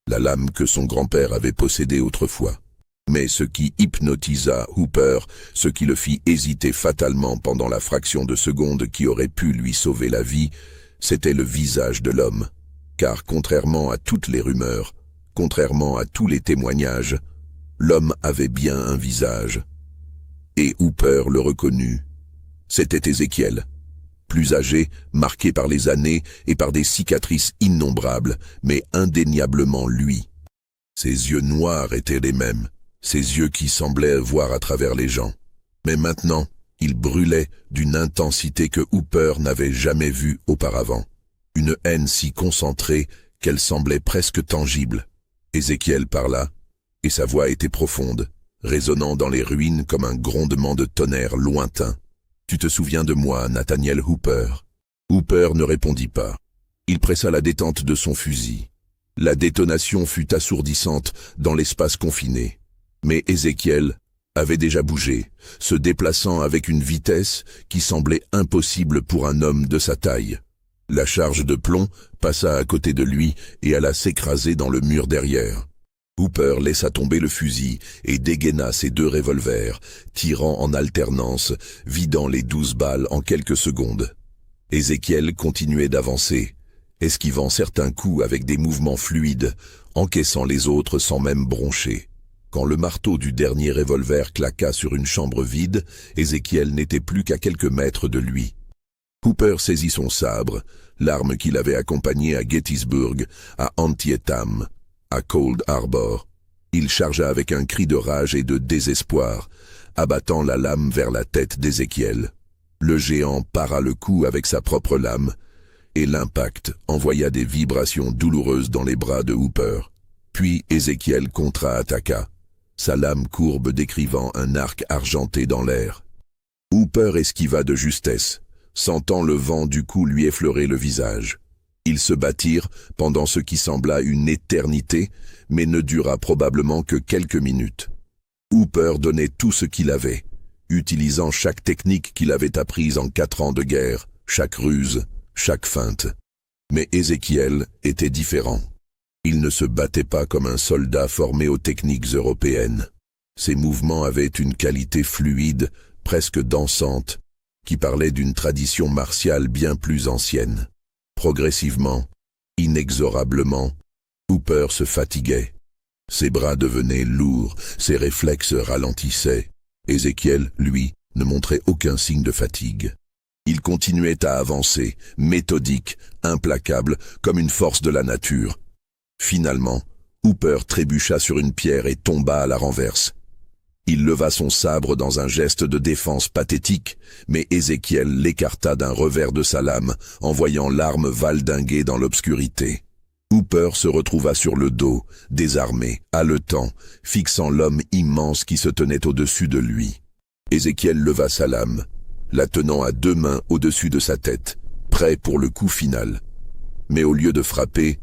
la lame que son grand-père avait possédée autrefois. Mais ce qui hypnotisa Hooper, ce qui le fit hésiter fatalement pendant la fraction de seconde qui aurait pu lui sauver la vie, c'était le visage de l'homme. Car contrairement à toutes les rumeurs, contrairement à tous les témoignages, l'homme avait bien un visage. Et Hooper le reconnut. C'était Ézéchiel. Plus âgé, marqué par les années et par des cicatrices innombrables, mais indéniablement lui. Ses yeux noirs étaient les mêmes, ses yeux qui semblaient voir à travers les gens. Mais maintenant, ils brûlaient d'une intensité que Hooper n'avait jamais vue auparavant. Une haine si concentrée qu'elle semblait presque tangible. Ézéchiel parla, et sa voix était profonde, résonnant dans les ruines comme un grondement de tonnerre lointain. « Tu te souviens de moi, Nathaniel Hooper ?» Hooper ne répondit pas. Il pressa la détente de son fusil. La détonation fut assourdissante dans l'espace confiné. Mais Ézéchiel avait déjà bougé, se déplaçant avec une vitesse qui semblait impossible pour un homme de sa taille. La charge de plomb passa à côté de lui et alla s'écraser dans le mur derrière. Hooper laissa tomber le fusil et dégaina ses 2 revolvers, tirant en alternance, vidant les 12 balles en quelques secondes. Ézéchiel continuait d'avancer, esquivant certains coups avec des mouvements fluides, encaissant les autres sans même broncher. Quand le marteau du dernier revolver claqua sur une chambre vide, Ézéchiel n'était plus qu'à quelques mètres de lui. Hooper saisit son sabre, l'arme qu'il avait accompagné à Gettysburg, à Antietam, à Cold Harbor. Il chargea avec un cri de rage et de désespoir, abattant la lame vers la tête d'Ézéchiel. Le géant para le coup avec sa propre lame, et l'impact envoya des vibrations douloureuses dans les bras de Hooper. Puis Ézéchiel contre-attaqua, sa lame courbe décrivant un arc argenté dans l'air. Hooper esquiva de justesse, sentant le vent du coup lui effleurer le visage. Ils se battirent pendant ce qui sembla une éternité, mais ne dura probablement que quelques minutes. Hooper donnait tout ce qu'il avait, utilisant chaque technique qu'il avait apprise en 4 ans de guerre, chaque ruse, chaque feinte. Mais Ézéchiel était différent. Il ne se battait pas comme un soldat formé aux techniques européennes. Ses mouvements avaient une qualité fluide, presque dansante, qui parlait d'une tradition martiale bien plus ancienne. Progressivement, inexorablement, Hooper se fatiguait. Ses bras devenaient lourds, ses réflexes ralentissaient. Ézéchiel, lui, ne montrait aucun signe de fatigue. Il continuait à avancer, méthodique, implacable, comme une force de la nature. Finalement, Hooper trébucha sur une pierre et tomba à la renverse. Il leva son sabre dans un geste de défense pathétique, mais Ézéchiel l'écarta d'un revers de sa lame, envoyant l'arme valdinguer dans l'obscurité. Hooper se retrouva sur le dos, désarmé, haletant, fixant l'homme immense qui se tenait au-dessus de lui. Ézéchiel leva sa lame, la tenant à 2 mains au-dessus de sa tête, prêt pour le coup final. Mais au lieu de frapper,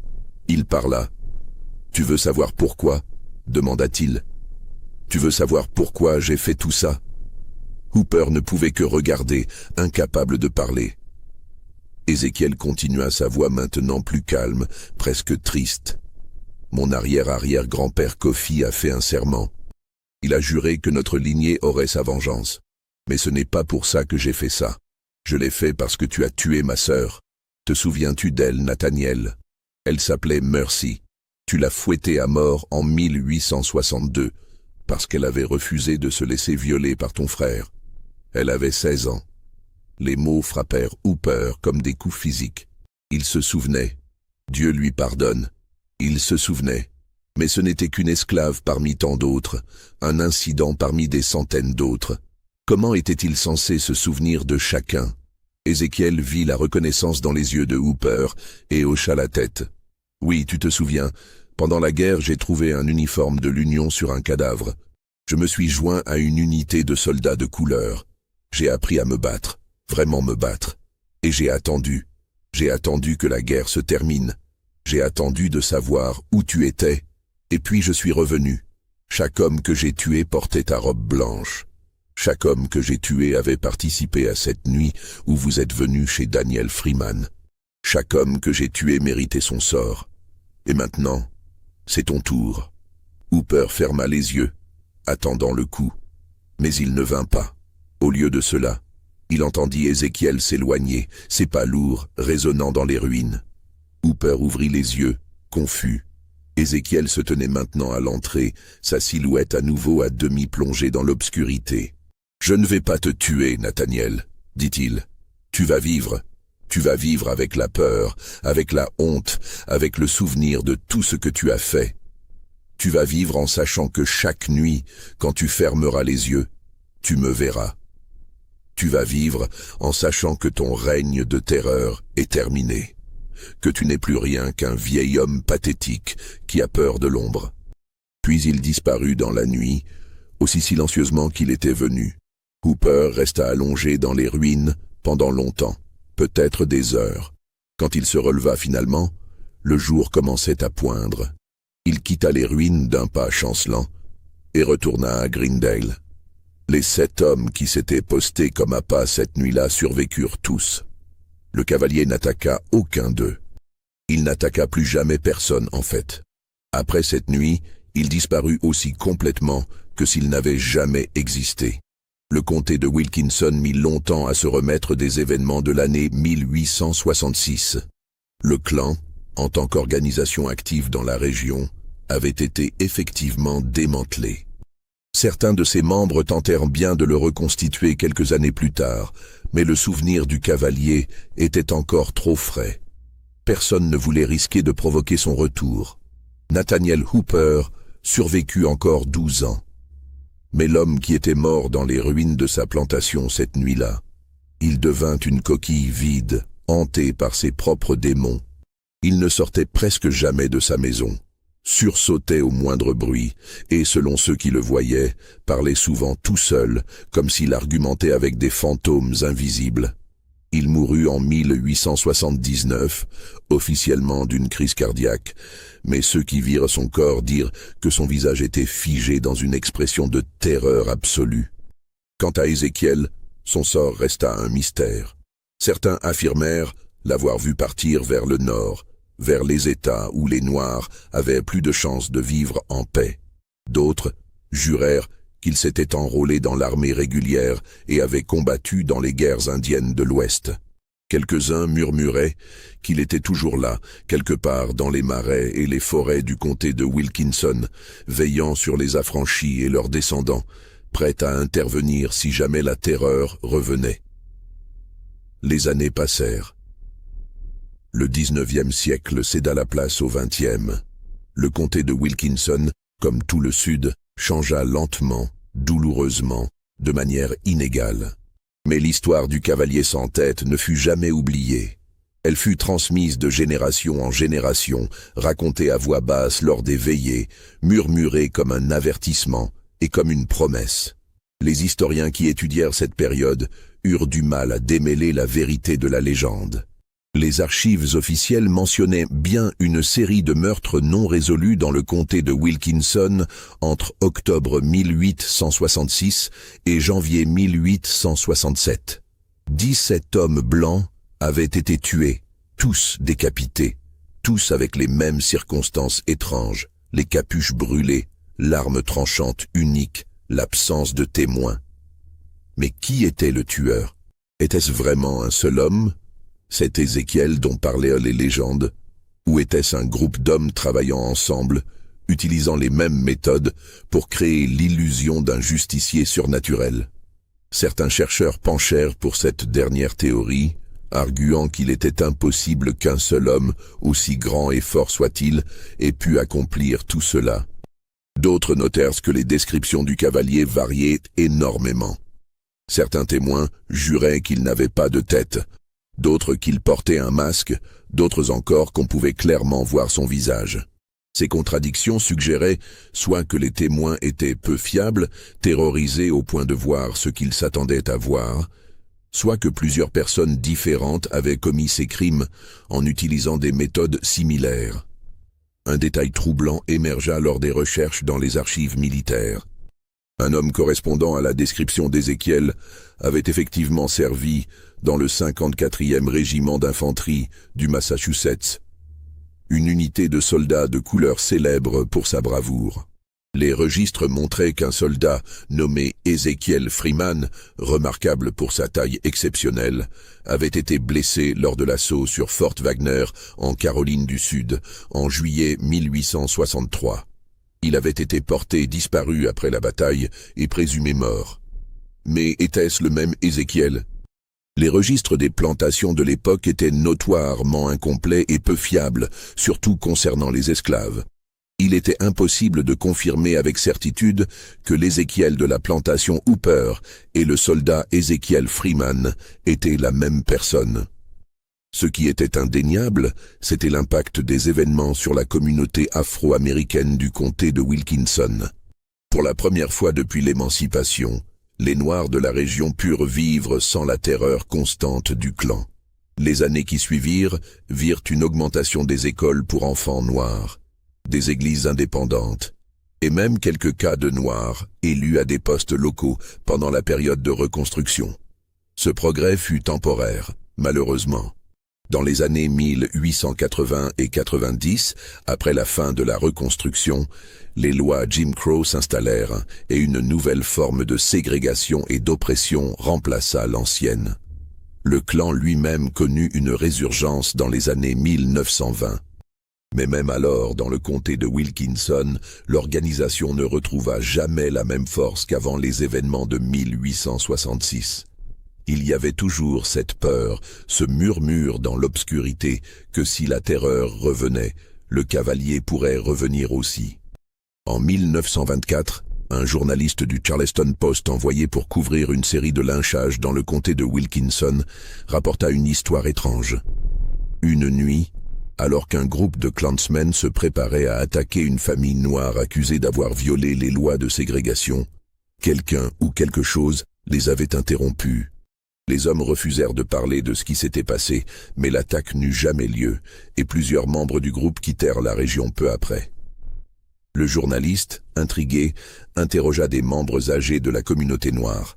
il parla. « Tu veux savoir pourquoi ?» demanda-t-il. « Tu veux savoir pourquoi j'ai fait tout ça ?» Hooper ne pouvait que regarder, incapable de parler. Ézéchiel continua sa voix maintenant plus calme, presque triste. « Mon arrière-arrière-grand-père Kofi a fait un serment. Il a juré que notre lignée aurait sa vengeance. Mais ce n'est pas pour ça que j'ai fait ça. Je l'ai fait parce que tu as tué ma sœur. Te souviens-tu d'elle, Nathaniel? Elle s'appelait Mercy. Tu l'as fouettée à mort en 1862, parce qu'elle avait refusé de se laisser violer par ton frère. Elle avait 16 ans. Les mots frappèrent Hooper comme des coups physiques. Il se souvenait. Dieu lui pardonne. Il se souvenait. Mais ce n'était qu'une esclave parmi tant d'autres, un incident parmi des centaines d'autres. Comment était-il censé se souvenir de chacun? Ézéchiel vit la reconnaissance dans les yeux de Hooper et hocha la tête. Oui, tu te souviens, pendant la guerre, j'ai trouvé un uniforme de l'Union sur un cadavre. Je me suis joint à une unité de soldats de couleur. J'ai appris à me battre, vraiment me battre. Et j'ai attendu. J'ai attendu que la guerre se termine. J'ai attendu de savoir où tu étais. Et puis je suis revenu. Chaque homme que j'ai tué portait ta robe blanche. Chaque homme que j'ai tué avait participé à cette nuit où vous êtes venu chez Daniel Freeman. Chaque homme que j'ai tué méritait son sort. Et maintenant, c'est ton tour. Hooper ferma les yeux, attendant le coup. Mais il ne vint pas. Au lieu de cela, il entendit Ézéchiel s'éloigner, ses pas lourds, résonnant dans les ruines. Hooper ouvrit les yeux, confus. Ézéchiel se tenait maintenant à l'entrée, sa silhouette à nouveau à demi plongée dans l'obscurité. « Je ne vais pas te tuer, Nathaniel, dit-il. Tu vas vivre. Tu vas vivre avec la peur, avec la honte, avec le souvenir de tout ce que tu as fait. Tu vas vivre en sachant que chaque nuit, quand tu fermeras les yeux, tu me verras. Tu vas vivre en sachant que ton règne de terreur est terminé, que tu n'es plus rien qu'un vieil homme pathétique qui a peur de l'ombre. » Puis il disparut dans la nuit, aussi silencieusement qu'il était venu. Hooper resta allongé dans les ruines pendant longtemps, peut-être des heures. Quand il se releva finalement, le jour commençait à poindre. Il quitta les ruines d'un pas chancelant et retourna à Greendale. Les 7 hommes qui s'étaient postés comme appât cette nuit-là survécurent tous. Le cavalier n'attaqua aucun d'eux. Il n'attaqua plus jamais personne en fait. Après cette nuit, il disparut aussi complètement que s'il n'avait jamais existé. Le comté de Wilkinson mit longtemps à se remettre des événements de l'année 1866. Le clan, en tant qu'organisation active dans la région, avait été effectivement démantelé. Certains de ses membres tentèrent bien de le reconstituer quelques années plus tard, mais le souvenir du cavalier était encore trop frais. Personne ne voulait risquer de provoquer son retour. Nathaniel Hooper survécut encore 12 ans. Mais l'homme qui était mort dans les ruines de sa plantation cette nuit-là, il devint une coquille vide, hanté par ses propres démons. Il ne sortait presque jamais de sa maison, sursautait au moindre bruit, et selon ceux qui le voyaient, parlait souvent tout seul, comme s'il argumentait avec des fantômes invisibles. Il mourut en 1879, officiellement d'une crise cardiaque, mais ceux qui virent son corps dirent que son visage était figé dans une expression de terreur absolue. Quant à Ézéchiel, son sort resta un mystère. Certains affirmèrent l'avoir vu partir vers le nord, vers les États où les Noirs avaient plus de chances de vivre en paix. D'autres jurèrent qu'il s'était enrôlé dans l'armée régulière et avait combattu dans les guerres indiennes de l'Ouest. Quelques-uns murmuraient qu'il était toujours là, quelque part dans les marais et les forêts du comté de Wilkinson, veillant sur les affranchis et leurs descendants, prêt à intervenir si jamais la terreur revenait. Les années passèrent. Le 19e siècle céda la place au 20e. Le comté de Wilkinson, comme tout le Sud, changea lentement, douloureusement, de manière inégale. Mais l'histoire du cavalier sans tête ne fut jamais oubliée. Elle fut transmise de génération en génération, racontée à voix basse lors des veillées, murmurée comme un avertissement et comme une promesse. Les historiens qui étudièrent cette période eurent du mal à démêler la vérité de la légende. Les archives officielles mentionnaient bien une série de meurtres non résolus dans le comté de Wilkinson entre octobre 1866 et janvier 1867. 17 hommes blancs avaient été tués, tous décapités, tous avec les mêmes circonstances étranges, les capuches brûlées, l'arme tranchante unique, l'absence de témoins. Mais qui était le tueur? Était-ce vraiment un seul homme? Cet Ézéchiel dont parlaient les légendes? Ou était-ce un groupe d'hommes travaillant ensemble, utilisant les mêmes méthodes pour créer l'illusion d'un justicier surnaturel? Certains chercheurs penchèrent pour cette dernière théorie, arguant qu'il était impossible qu'un seul homme, aussi grand et fort soit-il, ait pu accomplir tout cela. D'autres notèrent que les descriptions du cavalier variaient énormément. Certains témoins juraient qu'il n'avait pas de tête, d'autres qu'il portait un masque, d'autres encore qu'on pouvait clairement voir son visage. Ces contradictions suggéraient soit que les témoins étaient peu fiables, terrorisés au point de voir ce qu'ils s'attendaient à voir, soit que plusieurs personnes différentes avaient commis ces crimes en utilisant des méthodes similaires. Un détail troublant émergea lors des recherches dans les archives militaires. Un homme correspondant à la description d'Ézéchiel avait effectivement servi dans le 54e régiment d'infanterie du Massachusetts, une unité de soldats de couleur célèbre pour sa bravoure. Les registres montraient qu'un soldat nommé Ézéchiel Freeman, remarquable pour sa taille exceptionnelle, avait été blessé lors de l'assaut sur Fort Wagner en Caroline du Sud en juillet 1863. Il avait été porté disparu après la bataille et présumé mort. Mais était-ce le même Ézéchiel? Les registres des plantations de l'époque étaient notoirement incomplets et peu fiables, surtout concernant les esclaves. Il était impossible de confirmer avec certitude que l'Ézéchiel de la plantation Hooper et le soldat Ézéchiel Freeman étaient la même personne. Ce qui était indéniable, c'était l'impact des événements sur la communauté afro-américaine du comté de Wilkinson. Pour la première fois depuis l'émancipation, les Noirs de la région purent vivre sans la terreur constante du clan. Les années qui suivirent virent une augmentation des écoles pour enfants noirs, des églises indépendantes, et même quelques cas de Noirs élus à des postes locaux pendant la période de reconstruction. Ce progrès fut temporaire, malheureusement. Dans les années 1880 et 90, après la fin de la reconstruction, les lois Jim Crow s'installèrent et une nouvelle forme de ségrégation et d'oppression remplaça l'ancienne. Le clan lui-même connut une résurgence dans les années 1920. Mais même alors, dans le comté de Wilkinson, l'organisation ne retrouva jamais la même force qu'avant les événements de 1866. Il y avait toujours cette peur, ce murmure dans l'obscurité, que si la terreur revenait, le cavalier pourrait revenir aussi. En 1924, un journaliste du Charleston Post envoyé pour couvrir une série de lynchages dans le comté de Wilkinson rapporta une histoire étrange. Une nuit, alors qu'un groupe de Klansmen se préparait à attaquer une famille noire accusée d'avoir violé les lois de ségrégation, quelqu'un ou quelque chose les avait interrompus. Les hommes refusèrent de parler de ce qui s'était passé, mais l'attaque n'eut jamais lieu, et plusieurs membres du groupe quittèrent la région peu après. Le journaliste, intrigué, interrogea des membres âgés de la communauté noire.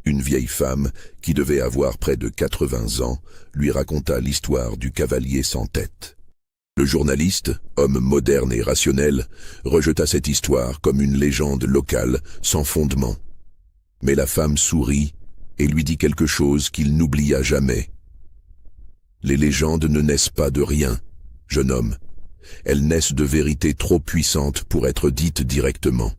une vieille femme, qui devait avoir près de 80 ans, lui raconta l'histoire du cavalier sans tête. Le journaliste, homme moderne et rationnel, rejeta cette histoire comme une légende locale, sans fondement. Mais la femme sourit et lui dit quelque chose qu'il n'oublia jamais. « Les légendes ne naissent pas de rien, jeune homme. Elles naissent de vérités trop puissantes pour être dites directement. »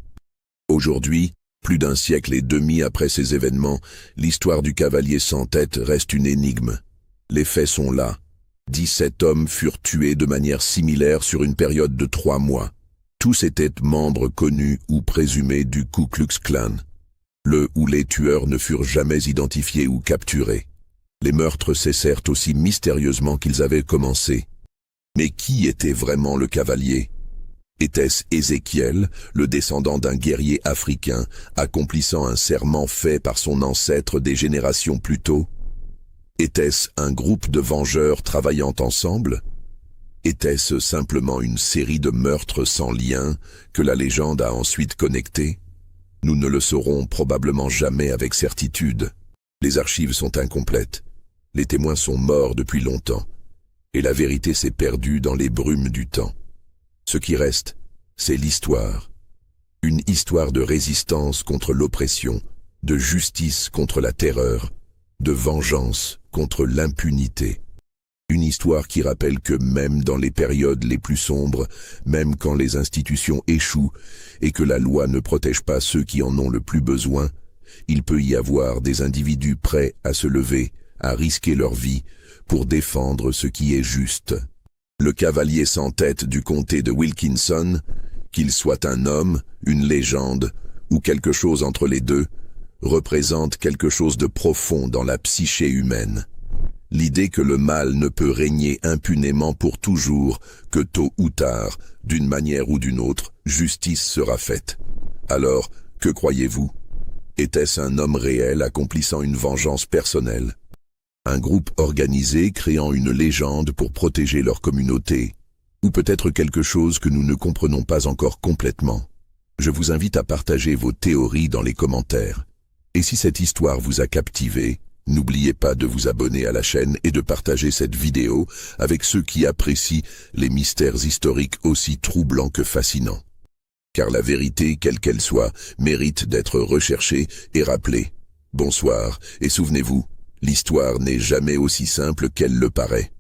Aujourd'hui, plus d'un siècle et demi après ces événements, l'histoire du cavalier sans tête reste une énigme. Les faits sont là. 17 hommes furent tués de manière similaire sur une période de 3 mois. Tous étaient membres connus ou présumés du Ku Klux Klan. Le ou les tueurs ne furent jamais identifiés ou capturés. Les meurtres cessèrent aussi mystérieusement qu'ils avaient commencé. Mais qui était vraiment le cavalier ? Était-ce Ézéchiel, le descendant d'un guerrier africain, accomplissant un serment fait par son ancêtre des générations plus tôt ? Était-ce un groupe de vengeurs travaillant ensemble ? Était-ce simplement une série de meurtres sans lien que la légende a ensuite connectés ? Nous ne le saurons probablement jamais avec certitude. Les archives sont incomplètes. Les témoins sont morts depuis longtemps. Et la vérité s'est perdue dans les brumes du temps. Ce qui reste, c'est l'histoire. Une histoire de résistance contre l'oppression, de justice contre la terreur, de vengeance contre l'impunité. Une histoire qui rappelle que même dans les périodes les plus sombres, même quand les institutions échouent et que la loi ne protège pas ceux qui en ont le plus besoin, il peut y avoir des individus prêts à se lever, à risquer leur vie pour défendre ce qui est juste. Le cavalier sans tête du comté de Wilkinson, qu'il soit un homme, une légende ou quelque chose entre les deux, représente quelque chose de profond dans la psyché humaine. L'idée que le mal ne peut régner impunément pour toujours, que tôt ou tard, d'une manière ou d'une autre, justice sera faite. Alors, que croyez-vous ? Était-ce un homme réel accomplissant une vengeance personnelle ? Un groupe organisé créant une légende pour protéger leur communauté ? Ou peut-être quelque chose que nous ne comprenons pas encore complètement ? Je vous invite à partager vos théories dans les commentaires. Et si cette histoire vous a captivé, n'oubliez pas de vous abonner à la chaîne et de partager cette vidéo avec ceux qui apprécient les mystères historiques aussi troublants que fascinants. Car la vérité, quelle qu'elle soit, mérite d'être recherchée et rappelée. Bonsoir, et souvenez-vous, l'histoire n'est jamais aussi simple qu'elle le paraît.